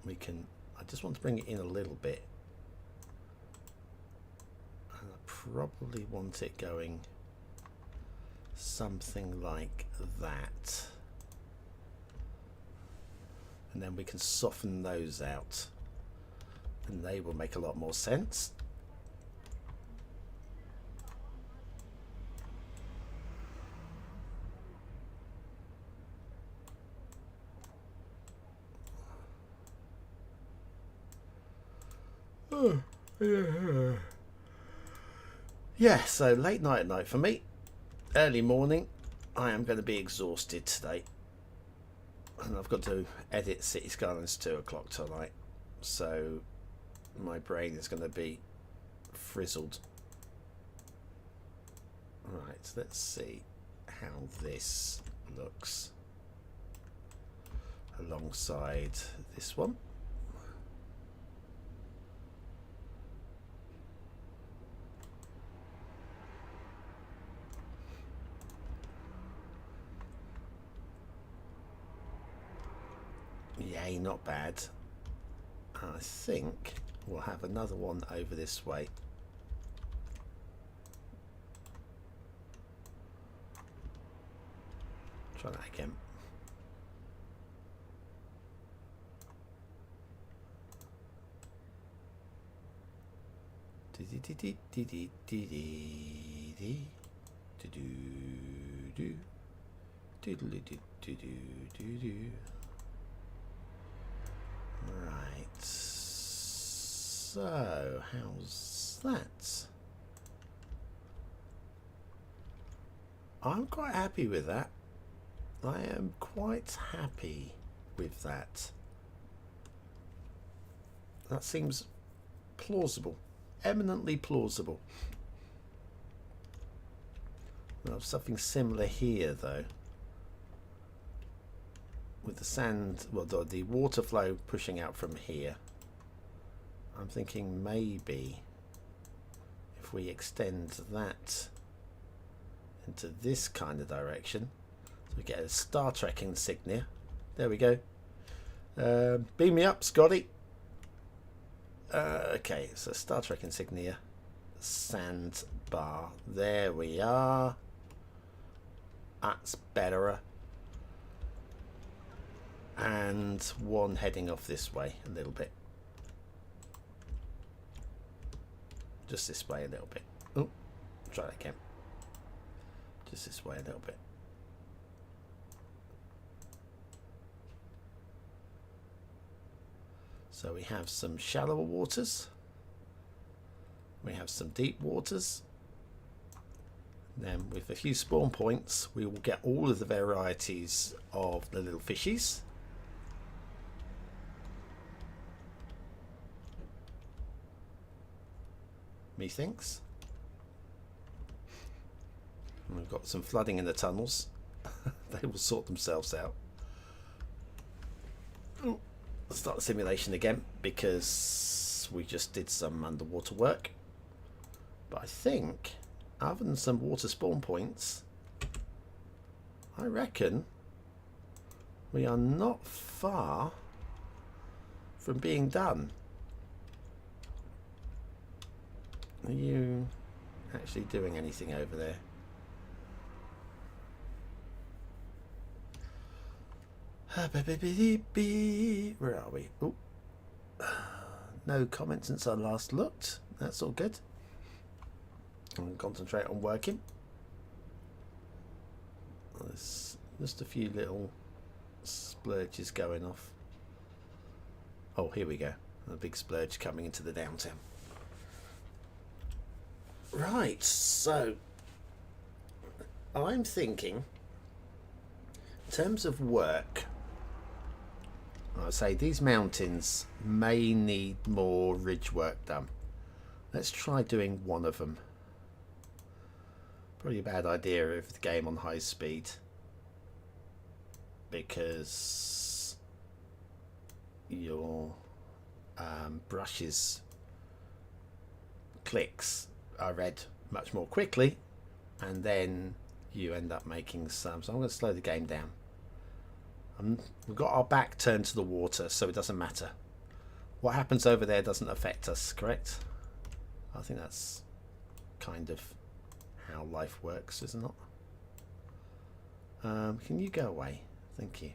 [SPEAKER 1] we can, I just want to bring it in a little bit. And I probably want it going something like that. And then we can soften those out, and they will make a lot more sense. Yeah, so late night at night for me. Early morning. I am going to be exhausted today. And I've got to edit Cities Skylines 2 o'clock tonight. So my brain is going to be frizzled. Right, let's see how this looks alongside this one. Yay, not bad. I think we'll have another one over this way. Try that again. Right, so how's that? I'm quite happy with that. I am quite happy with that. That seems plausible, eminently plausible. We'll have something similar here though, with the sand, well, the water flow pushing out from here. I'm thinking maybe if we extend that into this kind of direction, so we get a Star Trek insignia. There we go. Beam me up, Scotty. Okay, so Star Trek insignia, sand bar. There we are. That's better. And one heading off this way a little bit. Just this way a little bit. Oh, try that again. Just this way a little bit. So we have some shallower waters. We have some deep waters. Then with a few spawn points, we will get all of the varieties of the little fishies. Methinks. And we've got some flooding in the tunnels. They will sort themselves out. Ooh. Let's start the simulation again because we just did some underwater work. But I think, other than some water spawn points, I reckon we are not far from being done. Are you actually doing anything over there? Where are we? Ooh. No comment since I last looked. That's all good. I'm going to concentrate on working. There's just a few little splurges going off. Oh, here we go. A big splurge coming into the downtown. Right, so I'm thinking in terms of work, I would say these mountains may need more ridge work done. Let's try doing one of them. Probably a bad idea if the game on high speed, because your brushes clicks are read much more quickly, and then you end up making some. So I'm going to slow the game down. We've got our back turned to the water, so it doesn't matter. What happens over there doesn't affect us, correct? I think that's kind of how life works, isn't it? Can you go away? Thank you.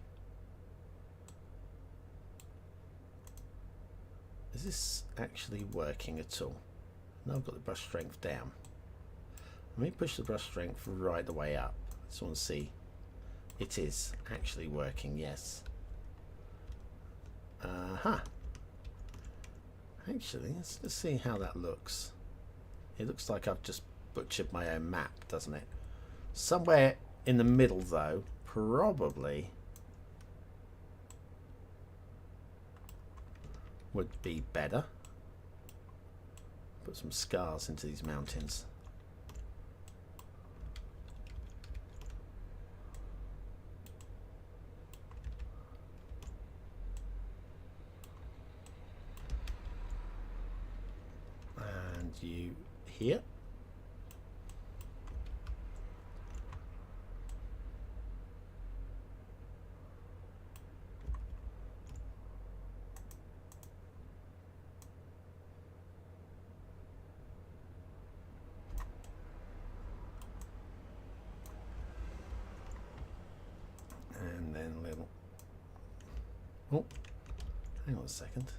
[SPEAKER 1] Is this actually working at all? No, I've got the brush strength down. Let me push the brush strength right the way up. I just want to see. It is actually working, yes. Actually, let's see how that looks. It looks like I've just butchered my own map, doesn't it? Somewhere in the middle, though, probably would be better. Put some scars into these mountains. And you here. And then a little... Oh, hang on a second.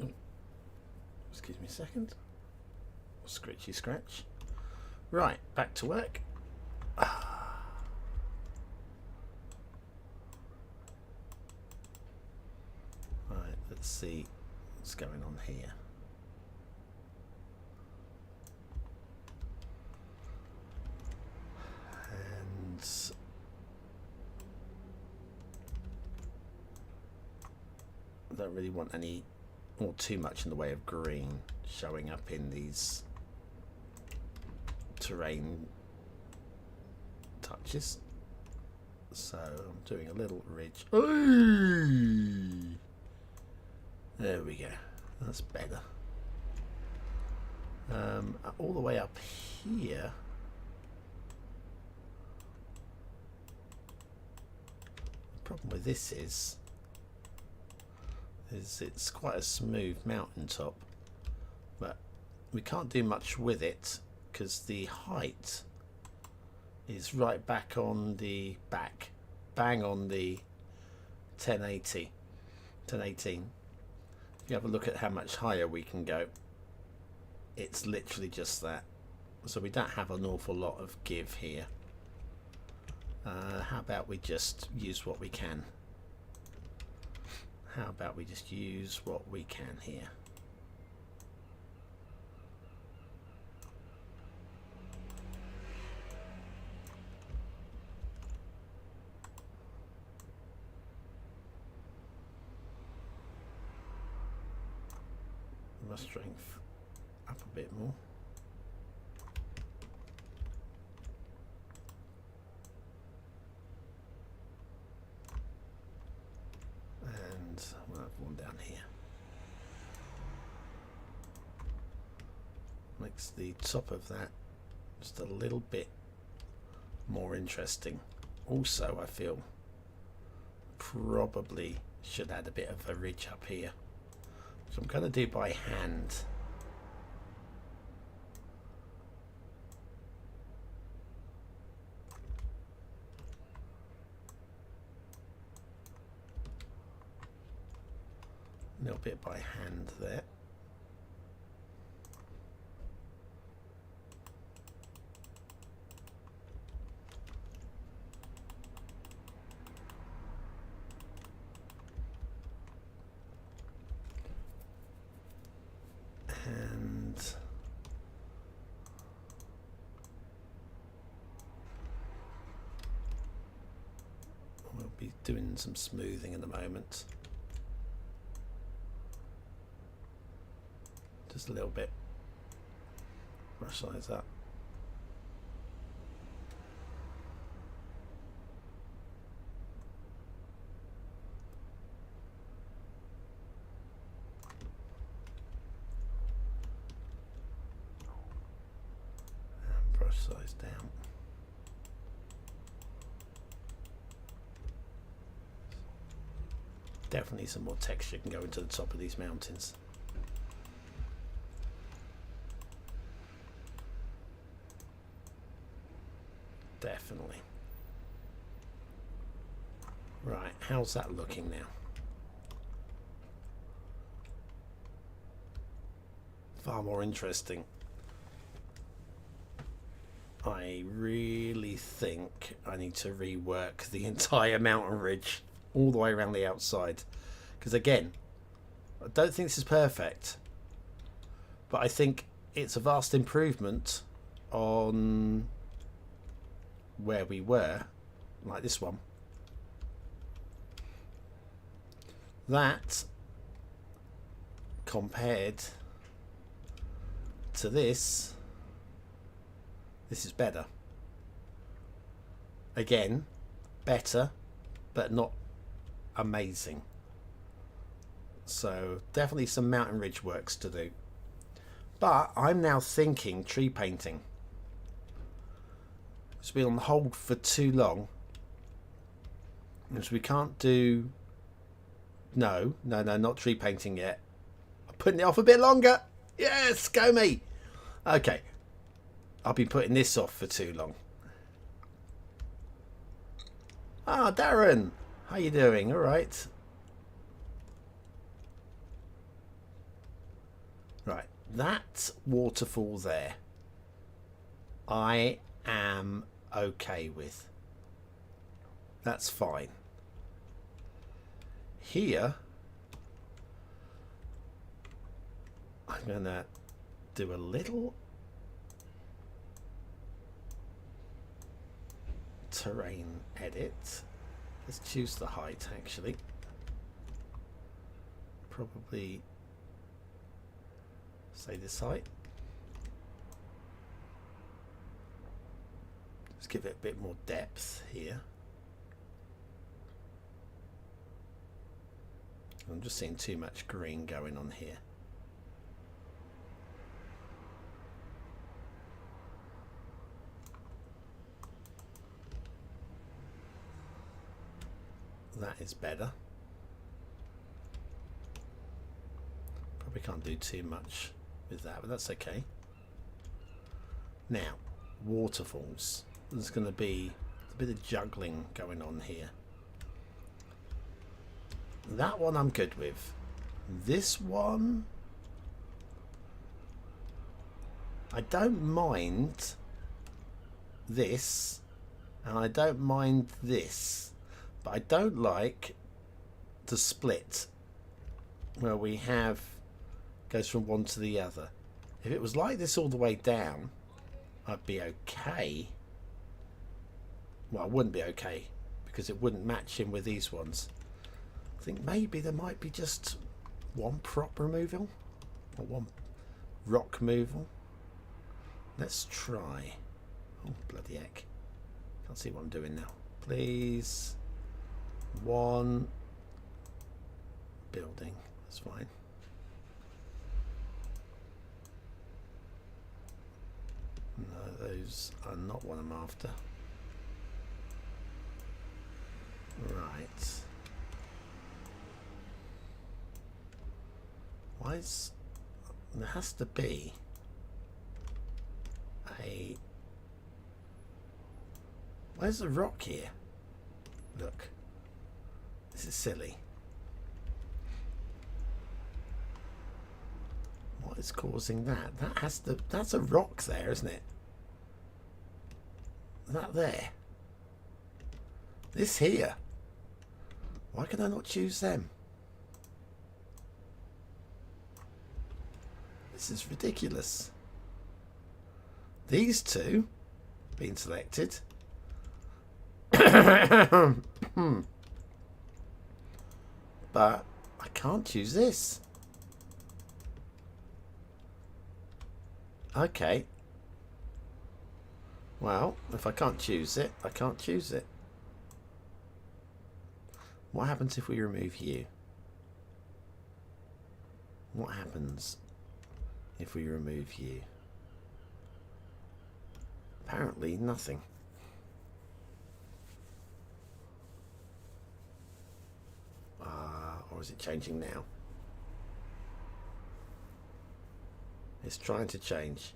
[SPEAKER 1] Oh, excuse me a second. Scritchy scratch. Right, back to work. Right, let's see what's going on here. And I don't really want any or too much in the way of green showing up in these terrain touches. So I'm doing a little ridge. Ooh! There we go. That's better. All the way up here. The problem with this is it's quite a smooth mountaintop, but we can't do much with it because the height is right back on the bang on the 1080, 1018. If you have a look at how much higher we can go, it's literally just that. So we don't have an awful lot of give here. How about we just use what we can? How about we just use what we can here? My strength up a bit more. And we'll have one down here. Makes the top of that just a little bit more interesting. Also, I feel probably should add a bit of a ridge up here. So I'm going to do by hand. A little bit by hand there. And we'll be doing some smoothing in a moment. Just a little bit. Brush size up. Size down. Definitely some more texture can go into the top of these mountains. Definitely. Right, how's that looking now? Far more interesting. I really think I need to rework the entire mountain ridge all the way around the outside. Because again, I don't think this is perfect, but I think it's a vast improvement on where we were, like this one. That compared to this is better. Again, better, but not amazing. So definitely some mountain ridge works to do. But I'm now thinking tree painting. It's been on hold for too long. Because we can't do... No, not tree painting yet. I'm putting it off a bit longer. Yes, go me. Okay. I've been putting this off for too long. Ah, Darren. How you doing? All right. Right. That waterfall there, I am okay with. That's fine. Here, I'm going to do a little terrain edit. Let's choose the height actually. Probably say this height. Let's give it a bit more depth here. I'm just seeing too much green going on here. That is better. Probably can't do too much with that, but that's okay. Now, waterfalls. There's going to be a bit of juggling going on here. That one I'm good with. This one, I don't mind this, and I don't mind this, but I don't like the split where we have goes from one to the other. If it was like this all the way down, I'd be okay. Well, I wouldn't be okay because it wouldn't match in with these ones. I think maybe there might be just one prop removal or one rock removal. Let's try. Oh, bloody heck. Can't see what I'm doing now. Please. One building. That's fine. No, those are not what I'm after. Right. Why is... There has to be a... Where's the rock here? Look. This is silly. What is causing that? That has to... That's a rock there, isn't it? That there. This here. Why can I not choose them? This is ridiculous. These two being selected. But I can't choose this. Okay. Well, if I can't choose it, I can't choose it. What happens if we remove you? What happens if we remove you? Apparently nothing. Or is it changing now? It's trying to change.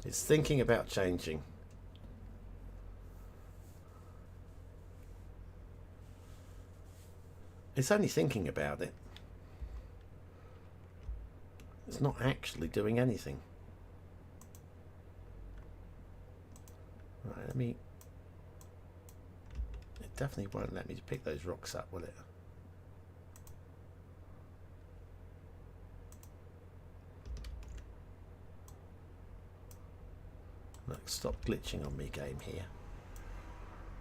[SPEAKER 1] It's thinking about changing. It's only thinking about it. It's not actually doing anything. Right, let me... It definitely won't let me pick those rocks up, will it? Look, stop glitching on me, game here.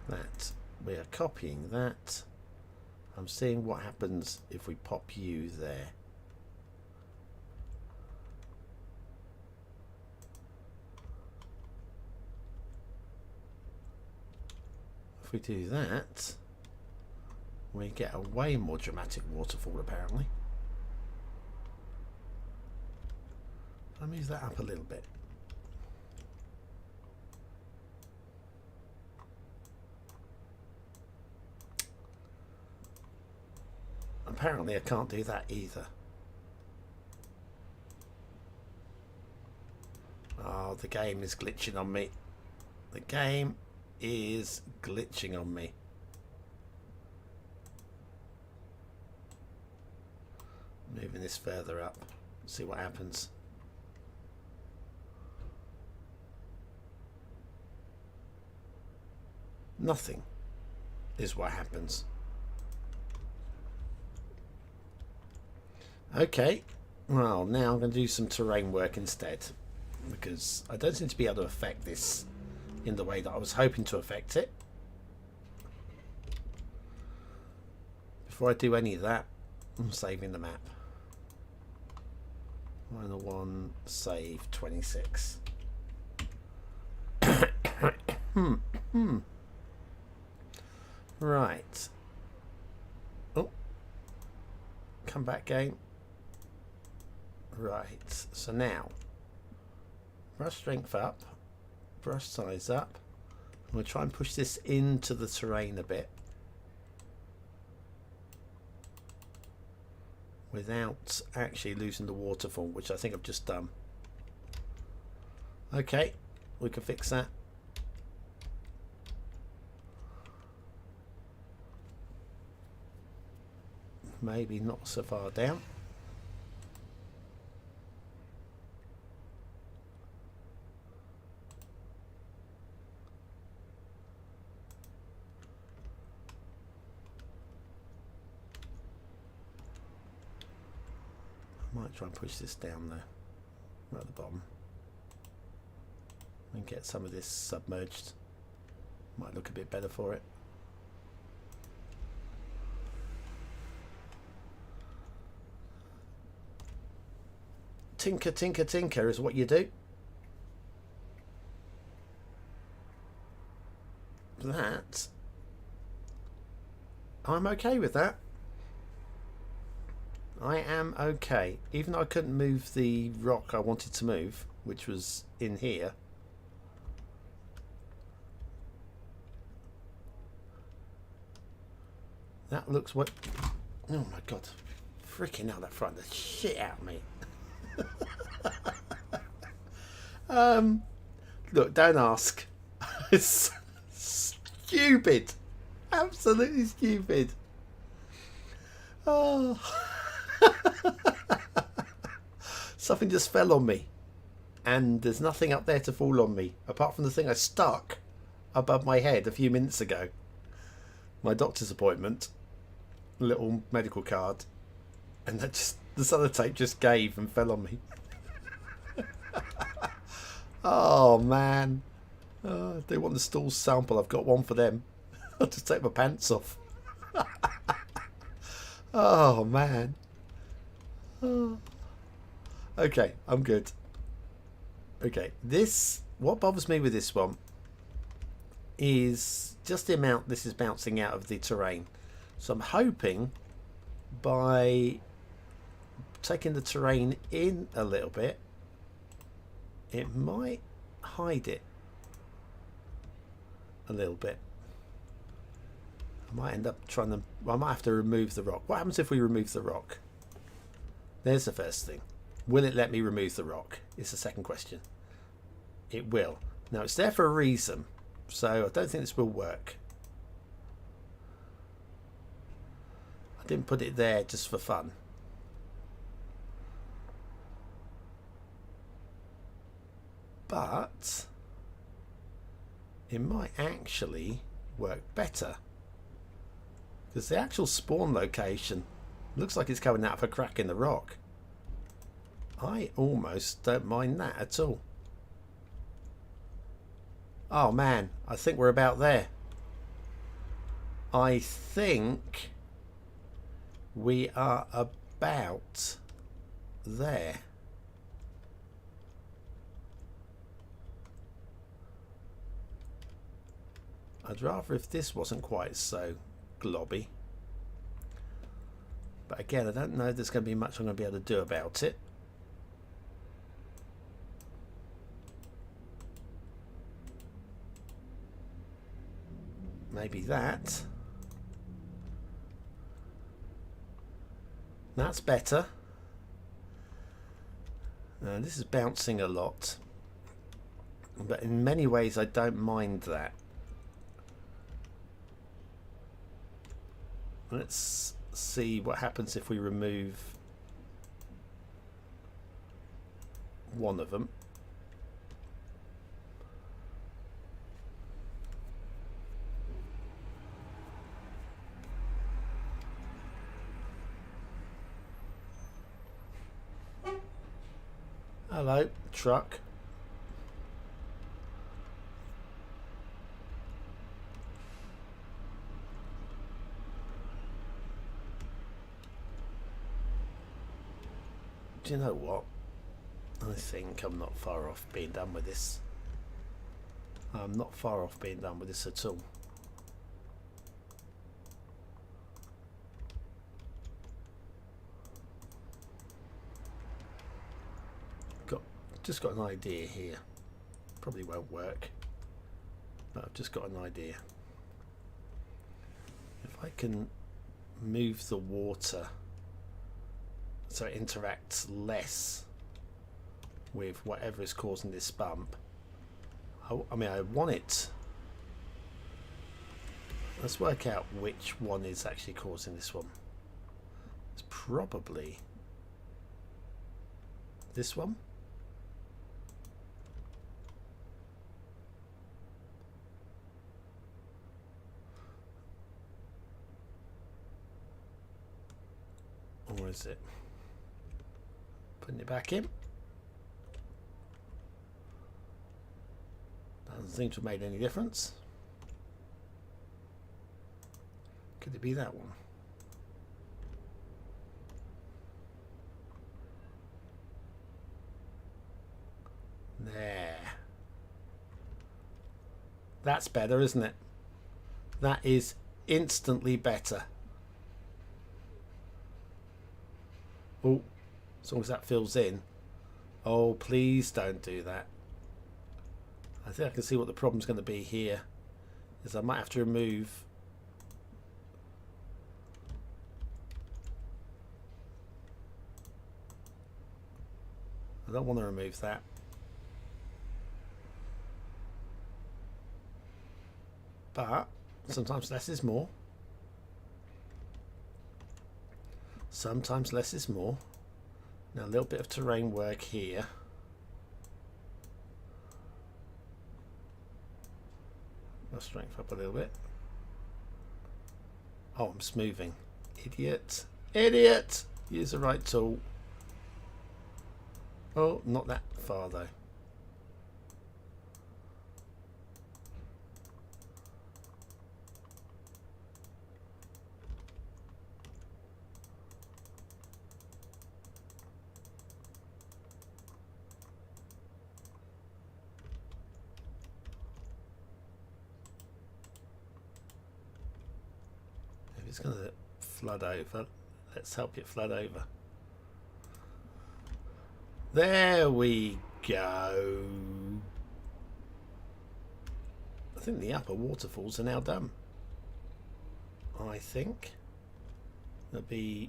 [SPEAKER 1] That. We are copying that. I'm seeing what happens if we pop you there. If we do that, we get a way more dramatic waterfall apparently. I'll move that up a little bit. Apparently I can't do that either. Oh, the game is glitching on me. The game is glitching on me. Moving this further up. See what happens. Nothing is what happens. Okay, well now I'm going to do some terrain work instead, because I don't seem to be able to affect this in the way that I was hoping to affect it. Before I do any of that, I'm saving the map. Final one, save 26. Right. Oh, come back, game. Right, so now brush strength up, brush size up. I'm going to try and push this into the terrain a bit without actually losing the waterfall, which I think I've just done. Okay, we can fix that. Maybe not so far down. Might try and push this down there, right at the bottom, and get some of this submerged. Might look a bit better for it. Tinker, tinker, tinker is what you do. That, I'm okay with that. I am okay, even though I couldn't move the rock I wanted to move, which was in here. That looks what... Oh my god, freaking hell, that frightened the shit out of me. Look, don't ask. It's stupid, absolutely stupid. Oh. Something just fell on me, and there's nothing up there to fall on me apart from the thing I stuck above my head a few minutes ago. My doctor's appointment, little medical card, and that just, the sellotape just gave and fell on me. Oh man, they want the stool sample. I've got one for them. I'll just take my pants off. Oh man. Oh. Okay, I'm good. Okay, this, what bothers me with this one is just the amount this is bouncing out of the terrain. So I'm hoping by taking the terrain in a little bit, it might hide it a little bit. I might end up trying to, I might have to remove the rock. What happens if we remove the rock? There's the first thing. Will it let me remove the rock? Is the second question. It will. Now it's there for a reason, so I don't think this will work. I didn't put it there just for fun. But it might actually work better. Because the actual spawn location looks like it's coming out of a crack in the rock. I almost don't mind that at all. Oh man, I think we're about there. I think we are about there. I'd rather if this wasn't quite so globby. But again, I don't know if there's going to be much I'm going to be able to do about it. Maybe that. That's better. This is bouncing a lot. But in many ways I don't mind that. Let's see what happens if we remove one of them. Hello, truck. Do you know what? I think I'm not far off being done with this. I'm not far off being done with this at all. Just got an idea here. Probably won't work, but I've just got an idea. If I can move the water so it interacts less with whatever is causing this bump. I mean, I want it. Let's work out which one is actually causing this one. It's probably this one. Or is it? Putting it back in. Doesn't seem to have made any difference. Could it be that one? There. That's better, isn't it? That is instantly better. Oh, as long as that fills in. Oh, please don't do that. I think I can see what the problem's going to be here. Is I might have to remove. I don't want to remove that. But sometimes less is more. Sometimes less is more. Now a little bit of terrain work here. I'll strength up a little bit. Oh, I'm smoothing. Idiot. Idiot! Use the right tool. Oh, not that far though. It's going to flood over. Let's help it flood over. There we go. I think the upper waterfalls are now done. I think there'll be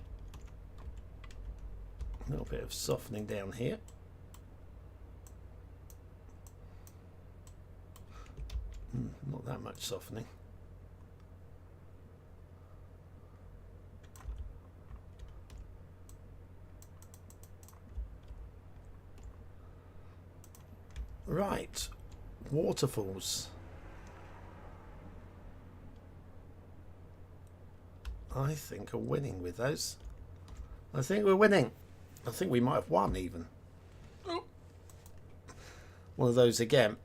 [SPEAKER 1] a little bit of softening down here. Not that much softening. Right, waterfalls. I think are winning with those. I think we're winning. I think we might have won even. Oh. One of those again.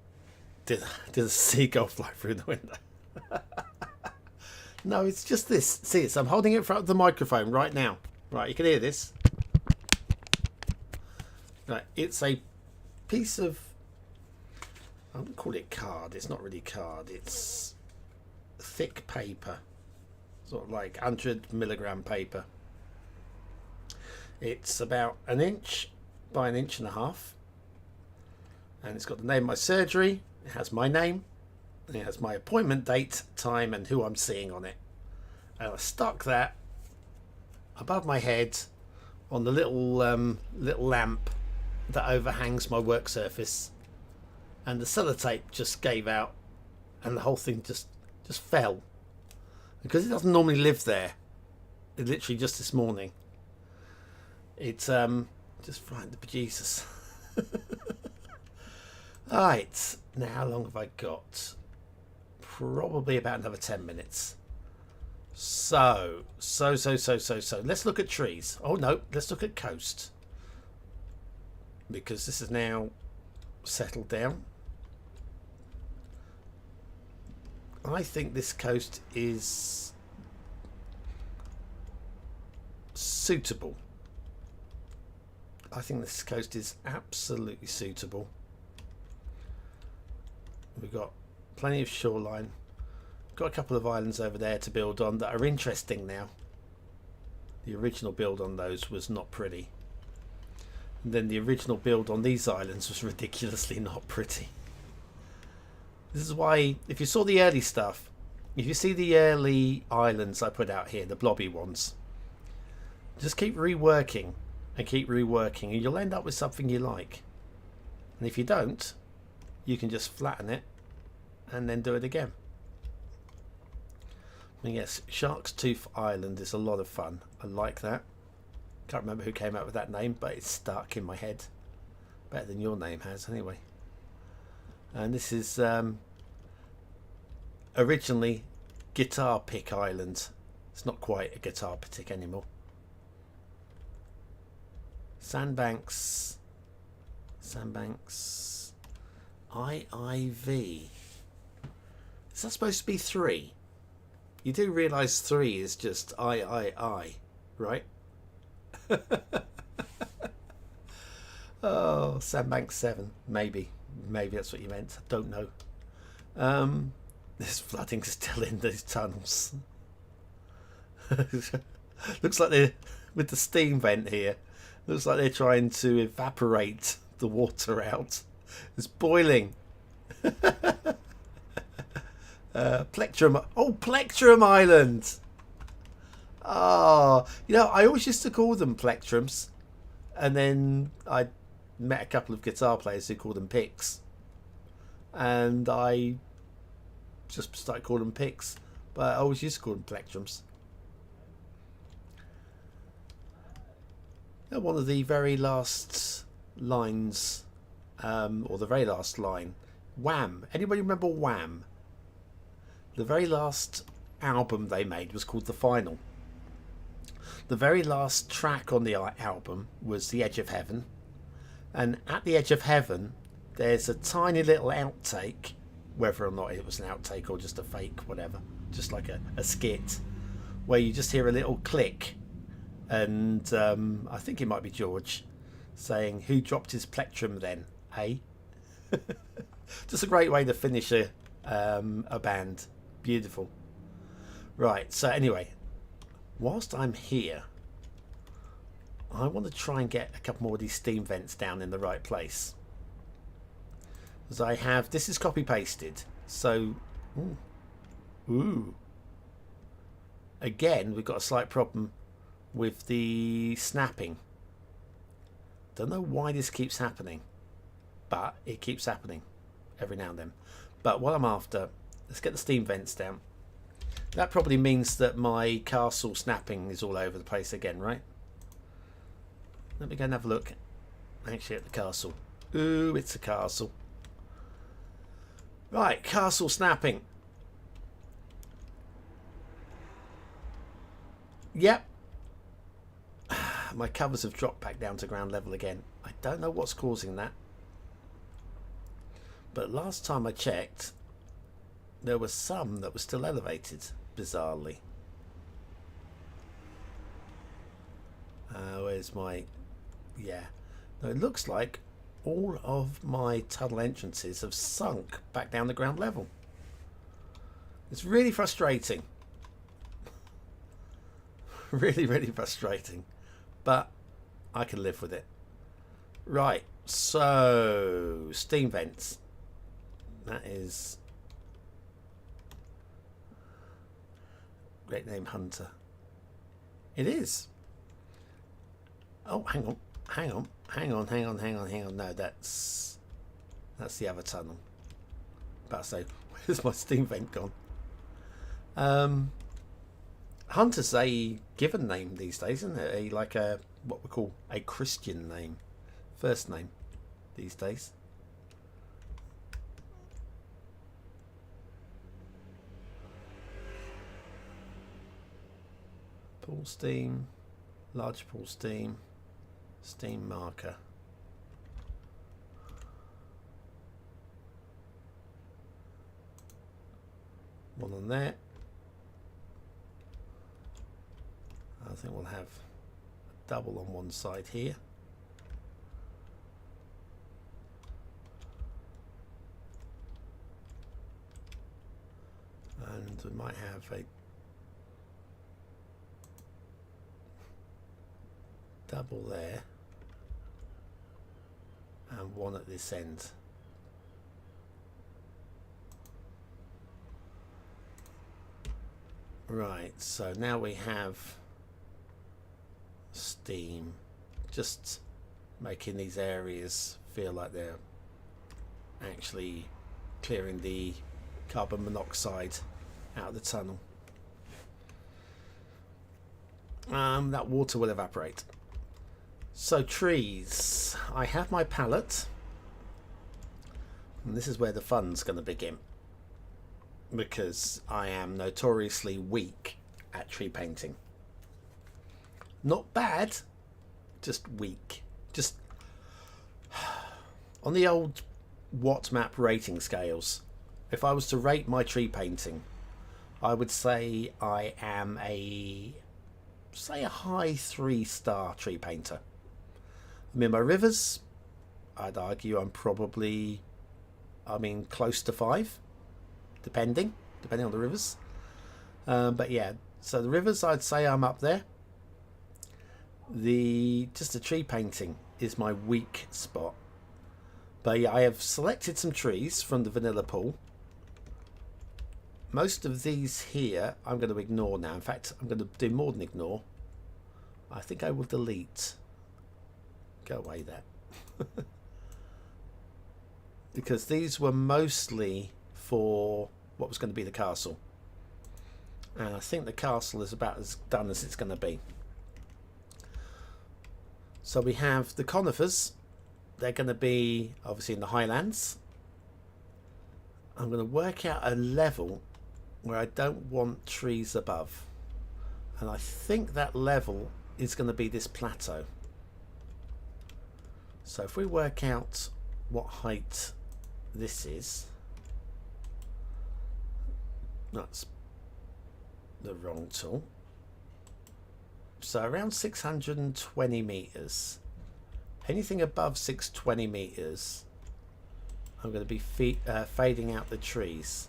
[SPEAKER 1] Did a seagull fly through the window? No, it's just this. See it? So I'm holding it in front of the microphone right now. Right, you can hear this. Right, it's a piece of, I wouldn't call it card. It's not really card. It's thick paper, sort of like 100 mg paper. It's about 1 inch by 1.5 inches, and it's got the name of my surgery. It has my name. It has my appointment date, time, and who I'm seeing on it. And I stuck that above my head on the little lamp that overhangs my work surface, and the sellotape just gave out, and the whole thing just fell because it doesn't normally live there. It literally just this morning. It's just frightened the bejesus. Right, now how long have I got? Probably about another 10 minutes. So let's look at trees. Oh no, let's look at coast, because this is now settled down. I think this coast is suitable. I think this coast is absolutely suitable. We've got plenty of shoreline. Got a couple of islands over there to build on that are interesting now. The original build on those was not pretty. And then the original build on these islands was ridiculously not pretty. This is why, if you saw the early stuff, if you see the early islands I put out here, the blobby ones, just keep reworking and keep reworking, and you'll end up with something you like. And if you don't, you can just flatten it and then do it again. And yes, Shark's Tooth Island is a lot of fun. I like that. Can't remember who came up with that name, but it's stuck in my head. Better than your name has, anyway. And this is originally Guitar Pick Island. It's not quite a guitar pick anymore. Sandbanks. IIV. Is that supposed to be 3? You do realise 3 is just I, right? Oh, Sandbank 7. Maybe that's what you meant. I don't know. There's flooding still in these tunnels. Looks like they're, with the steam vent here, looks like they're trying to evaporate the water out. It's boiling. Plectrum. Oh, Plectrum Island. Oh, you know, I always used to call them plectrums, and then I met a couple of guitar players who called them picks, and I just started calling them picks, but I always used to call them plectrums. Now, one of the very last lines, or the very last line, Wham. Anybody remember Wham? The very last album they made was called The Final. The very last track on the album was The Edge of Heaven. And at The Edge of Heaven, there's a tiny little outtake, whether or not it was an outtake or just a fake, whatever, just like a skit, where you just hear a little click. And I think it might be George saying, "Who dropped his plectrum then, hey?" Just a great way to finish a band. Beautiful. Right, so anyway, whilst I'm here, I want to try and get a couple more of these steam vents down in the right place. As I have, this is copy pasted, so ooh. Again, we've got a slight problem with the snapping. Don't know why this keeps happening, but it keeps happening every now and then. But what I'm after, let's get the steam vents down. That probably means that my castle snapping is all over the place again, right? Let me go and have a look actually at the castle. Ooh, it's a castle. Right, castle snapping. Yep. My covers have dropped back down to ground level again. I don't know what's causing that. But last time I checked, there were some that were still elevated, bizarrely. Where's my... Yeah. No, it looks like all of my tunnel entrances have sunk back down to ground level. It's really frustrating. Really, really frustrating. But I can live with it. Right, so steam vents. That is great name, Hunter. It is. Oh, hang on. No, that's the other tunnel. About to say, where's my steam vent gone? Hunter's a given name these days, isn't it? Like a what we call a Christian name, first name these days. Pool steam, large pool steam, steam marker. One on there. I think we'll have a double on one side here. And we might have a double there and one at this end. Right, so now we have steam, just making these areas feel like they're actually clearing the carbon monoxide out of the tunnel. That water will evaporate. So trees, I have my palette, and this is where the fun's going to begin, because I am notoriously weak at tree painting. Not bad, just weak. Just on the old Watt map rating scales, if I was to rate my tree painting, I would say I am a high 3-star tree painter. I mean, my rivers, I'd argue I'm probably, close to 5, depending on the rivers. But yeah, so the rivers, I'd say I'm up there. Just the tree painting is my weak spot. But yeah, I have selected some trees from the vanilla pool. Most of these here I'm going to ignore now. In fact, I'm going to do more than ignore. I think I will delete. Go away there. Because these were mostly for what was going to be the castle. And I think the castle is about as done as it's going to be. So we have the conifers. They're going to be obviously in the highlands. I'm going to work out a level where I don't want trees above. And I think that level is going to be this plateau. So if we work out what height this is, that's the wrong tool. So around 620 meters. Anything above 620 meters, I'm going to be fading out the trees.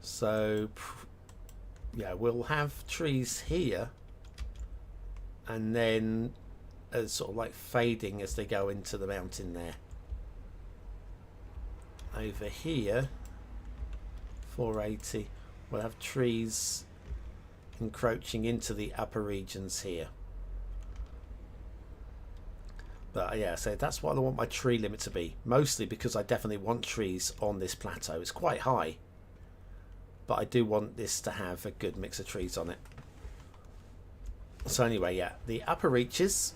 [SPEAKER 1] So yeah, we'll have trees here, and then sort of like fading as they go into the mountain there. Over here, 480, we'll have trees encroaching into the upper regions here. But yeah, so that's what I want my tree limit to be. Mostly because I definitely want trees on this plateau. It's quite high, but I do want this to have a good mix of trees on it. So anyway, yeah, the upper reaches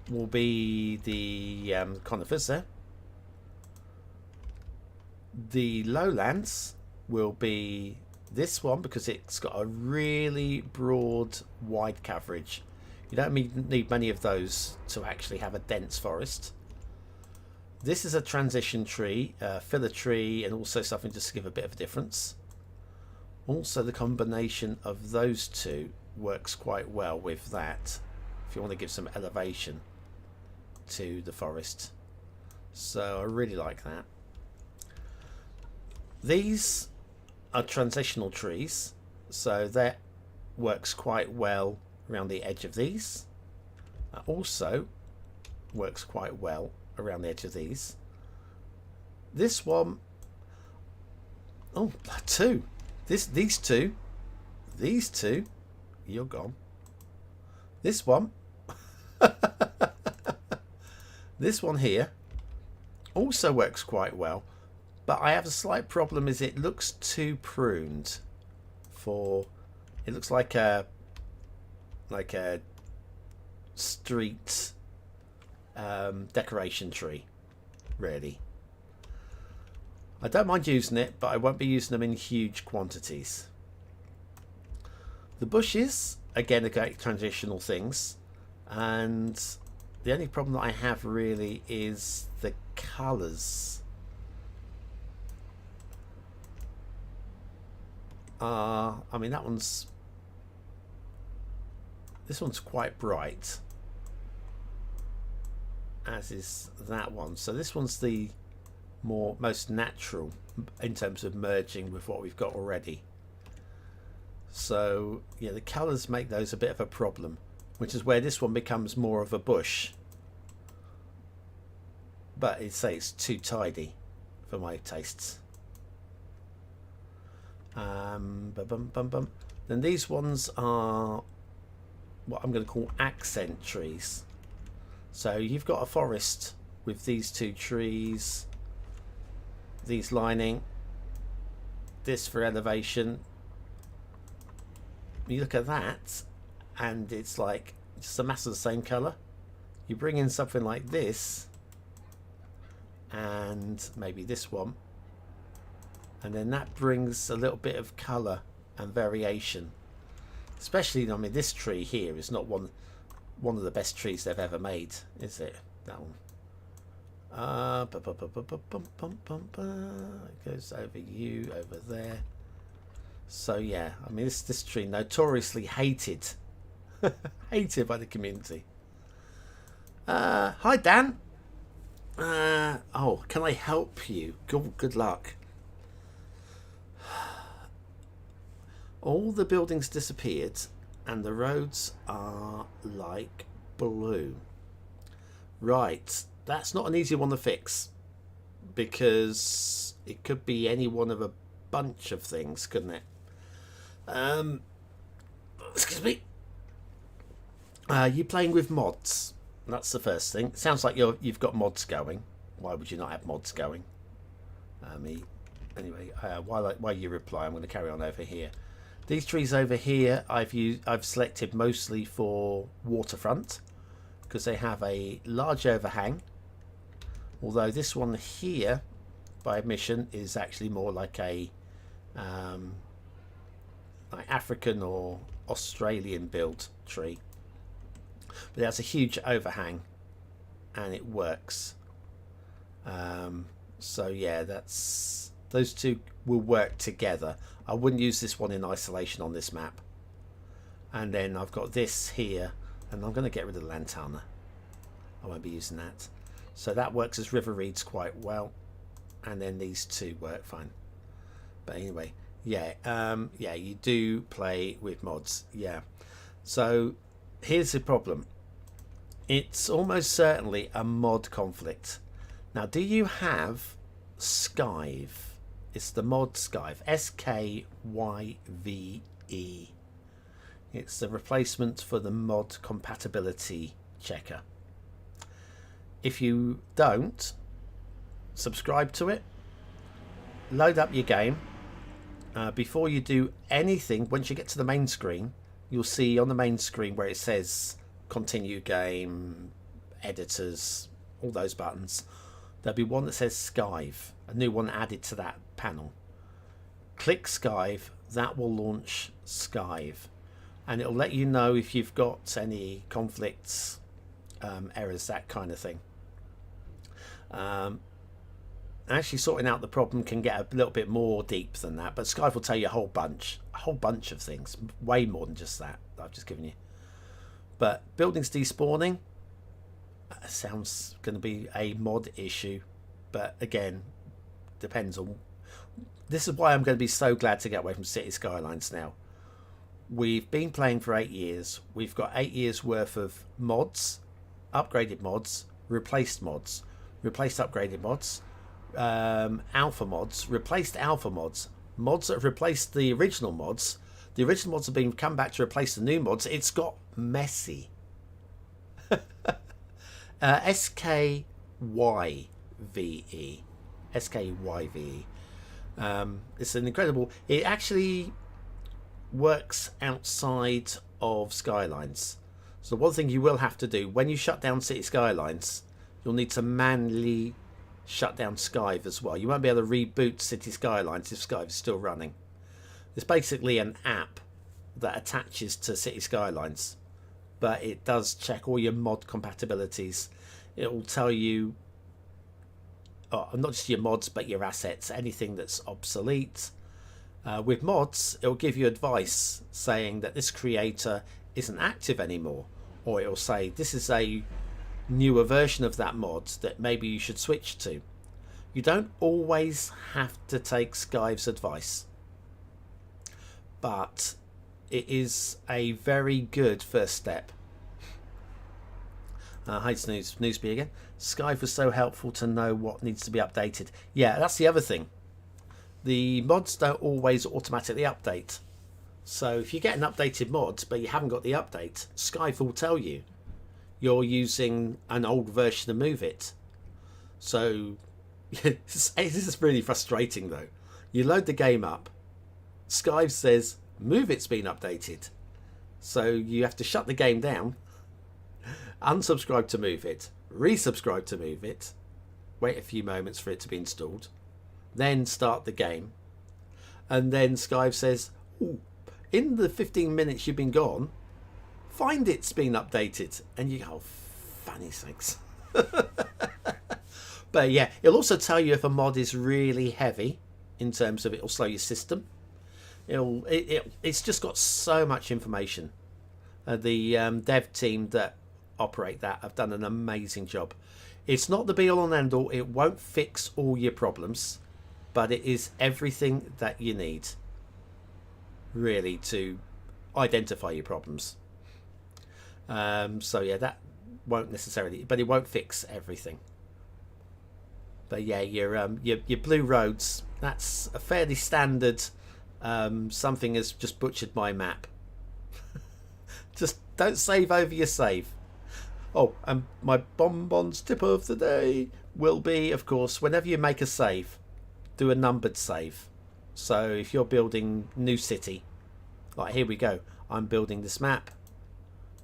[SPEAKER 1] will be the conifers there. The lowlands will be This one, because it's got a really broad, wide coverage. You don't need many of those to actually have a dense forest. This is a transition tree, filler tree, and also something just to give a bit of a difference. Also, the combination of those two works quite well with that, if you want to give some elevation to the forest. So I really like that. These are transitional trees, so that works quite well around the edge of these. Also works quite well around the edge of these. This one, oh, two. These two, you're gone. This one, this one here also works quite well, but I have a slight problem. Is it looks too pruned for? It looks like a street decoration tree, really. I don't mind using it, but I won't be using them in huge quantities. The bushes, again, are great transitional things, and the only problem that I have really is the colours. I mean, this one's quite bright, as is that one. So this one's the most natural in terms of merging with what we've got already. So yeah, the colours make those a bit of a problem, which is where this one becomes more of a bush. But it's too tidy for my tastes. Then these ones are what I'm going to call accent trees. So you've got a forest with these two trees, these lining, this for elevation. You look at that and it's like just a mass of the same colour. You bring in something like this and maybe this one, and then that brings a little bit of colour and variation. Especially, I mean, this tree here is not one of the best trees they've ever made, is it? That one. It goes over you, over there. So yeah, I mean, this tree notoriously hated, hated by the community. Hi Dan. Oh, can I help you? Good luck. All the buildings disappeared and the roads are like blue. Right, that's not an easy one to fix, because it could be any one of a bunch of things, couldn't it? Excuse me. You playing with mods? That's the first thing. It sounds like you've got mods going. Why would you not have mods going? Anyway, while you reply, I'm going to carry on over here. These trees over here, I've selected mostly for waterfront because they have a large overhang. Although this one here, by admission, is actually more like a like African or Australian build tree. But it has a huge overhang and it works. So yeah, those two will work together. I wouldn't use this one in isolation on this map. And then I've got this here, and I'm going to get rid of the lantana. I won't be using that. So that works as river reeds quite well, and then these two work fine. But anyway, yeah, yeah, you do play with mods, yeah. So here's the problem. It's almost certainly a mod conflict. Now, do you have Skyve? It's the mod Skyve, Skyve. It's the replacement for the mod compatibility checker. If you don't, subscribe to it, load up your game. Before you do anything, once you get to the main screen, you'll see on the main screen where it says continue game, editors, all those buttons. There'll be one that says Skyve, a new one added to that panel. click Skive. That will launch Skive, and it'll let you know if you've got any conflicts, errors, that kind of thing. Actually sorting out the problem can get a little bit more deep than that, but Skive will tell you a whole bunch of things, way more than just that I've just given you. But buildings despawning sounds going to be a mod issue, but again, depends on. This is why I'm going to be so glad to get away from Cities Skylines now. We've been playing for 8 years. We've got 8 years worth of mods, upgraded mods, replaced upgraded mods, alpha mods, replaced alpha mods, mods that have replaced the original mods. The original mods have been come back to replace the new mods. It's got messy. SKYVE. SKYVE. It's an incredible. It actually works outside of Skylines. So one thing you will have to do when you shut down City Skylines, you'll need to manually shut down Skive as well. You won't be able to reboot City Skylines if Skive is still running. It's basically an app that attaches to City Skylines, but it does check all your mod compatibilities. It will tell you, not just your mods, but your assets, anything that's obsolete. With mods, it'll give you advice saying that this creator isn't active anymore, or it'll say this is a newer version of that mod that maybe you should switch to. You don't always have to take Skive's advice, but it is a very good first step. Hi Snoosby again. Skive was so helpful to know what needs to be updated. Yeah, that's the other thing. The mods don't always automatically update. So if you get an updated mod but you haven't got the update, Skive will tell you you're using an old version of Move It. So this is really frustrating though. You load the game up, Skive says Move It's been updated. So you have to shut the game down, unsubscribe to Move It, resubscribe to Move It, wait a few moments for it to be installed, then start the game, and then Skive says, ooh, in the 15 minutes you've been gone, find it's been updated, and you go, oh, funny sakes. But yeah, it'll also tell you if a mod is really heavy in terms of it'll slow your system. It's just got so much information. The dev team that operate that have done an amazing job. It's not the be all and end all. It won't fix all your problems, but it is everything that you need really to identify your problems. So yeah, that won't necessarily, but it won't fix everything. But yeah, your blue roads, that's a fairly standard. Something has just butchered my map. Just don't save over your save. Oh, and my BonBon's tip of the day will be, of course, whenever you make a save, do a numbered save. So if you're building new city, like here we go, I'm building this map.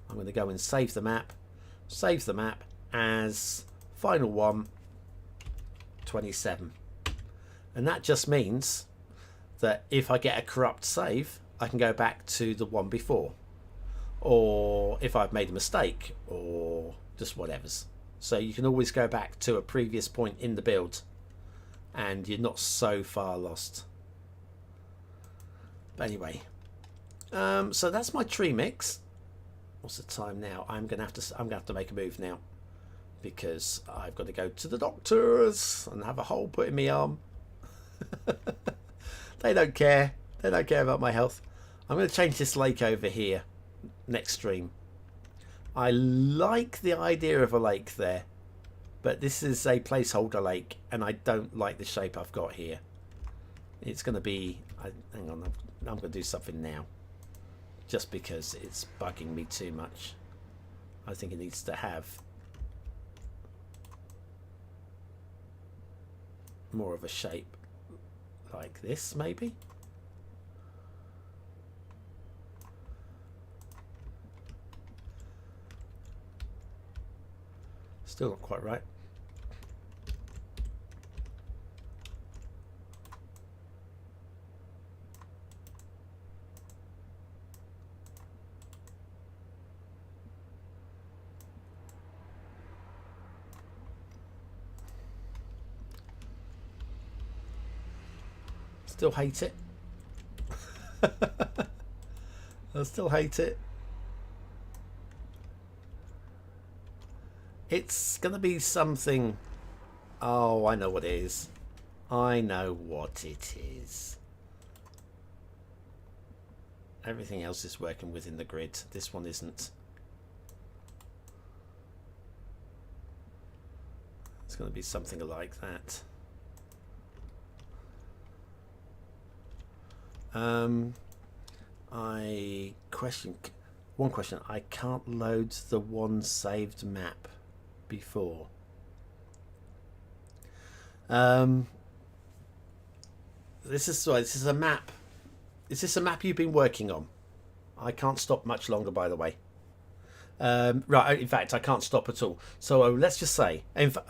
[SPEAKER 1] I'm going to go and save the map as final one 27, and that just means that if I get a corrupt save, I can go back to the one before, or if I've made a mistake, or just whatever's. So you can always go back to a previous point in the build and you're not so far lost. But anyway, so that's my tree mix. What's the time now? I'm gonna have to make a move now, because I've got to go to the doctors and have a hole put in my arm. They don't care. They don't care about my health. I'm going to change this lake over here next stream. I like the idea of a lake there, but this is a placeholder lake and I don't like the shape I've got here. It's going to be... hang on, I'm going to do something now, just because it's bugging me too much. I think it needs to have more of a shape like this, maybe. Still not quite right. Still hate it. I still hate it. It's going to be something... Oh, I know what it is. I know what it is. Everything else is working within the grid. This one isn't. It's going to be something like that. One question. I can't load the one saved map before. This is a map. Is this a map you've been working on? I can't stop much longer, by the way. Right, in fact, I can't stop at all. So let's just say,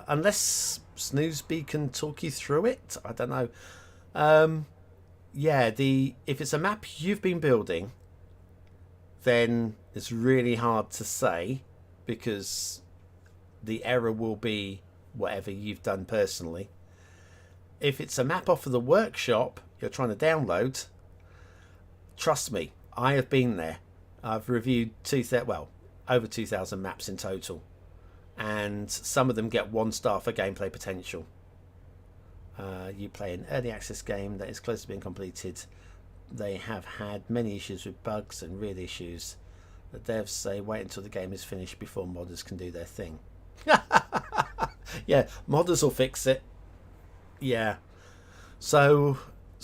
[SPEAKER 1] unless Snoozeby can talk you through it, I don't know. Yeah, if it's a map you've been building, then it's really hard to say, because the error will be whatever you've done personally. If it's a map off of the workshop you're trying to download, trust me, I have been there. I've reviewed over 2,000 maps in total, and some of them get 1 star for gameplay potential. You play an early access game that is close to being completed. They have had many issues with bugs and real issues. The devs say wait until the game is finished before modders can do their thing. Yeah, modders will fix it. Yeah. So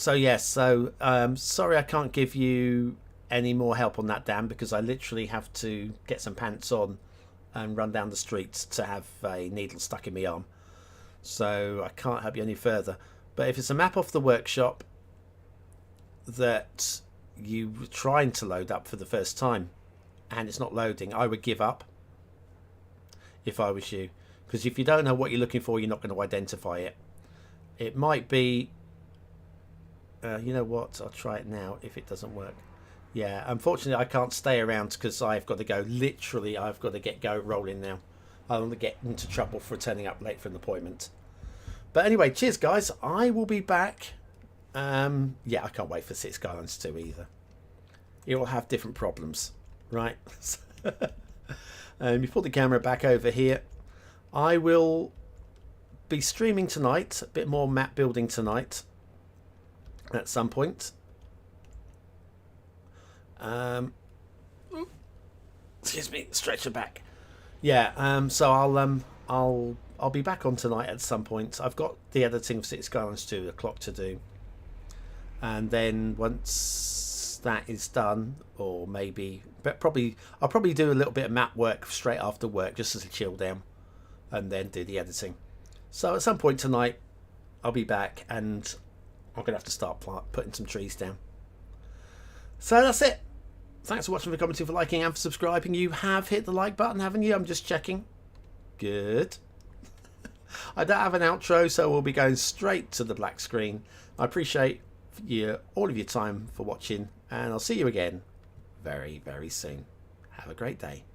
[SPEAKER 1] yes. Sorry I can't give you any more help on that, Dan, because I literally have to get some pants on and run down the streets to have a needle stuck in my arm. So I can't help you any further. But if it's a map off the workshop that you were trying to load up for the first time and it's not loading, I would give up if I was you. Because if you don't know what you're looking for, you're not going to identify it. It might be... you know what? I'll try it now if it doesn't work. Yeah, unfortunately I can't stay around because I've got to go. Literally, I've got to get rolling now. I don't want to get into trouble for turning up late for an appointment. But anyway, cheers guys. I will be back. Yeah, I can't wait for Cities Skylines 2 either. It will have different problems, right? You put the camera back over here. I will be streaming tonight, a bit more map building tonight at some point. Excuse me, stretch your back. Yeah, so I'll be back on tonight at some point. I've got the editing of Cities Skylines 2 o'clock to do, and then once that is done, or maybe, but I'll probably do a little bit of map work straight after work just as a chill down, and then do the editing. So at some point tonight I'll be back, and I'm gonna have to start putting some trees down. So that's it. Thanks for watching, for commenting, for liking, and for subscribing. You have hit the like button, haven't you? I'm just checking. Good. I don't have an outro, so we'll be going straight to the black screen. I appreciate all of your time for watching, and I'll see you again very, very soon. Have a great day.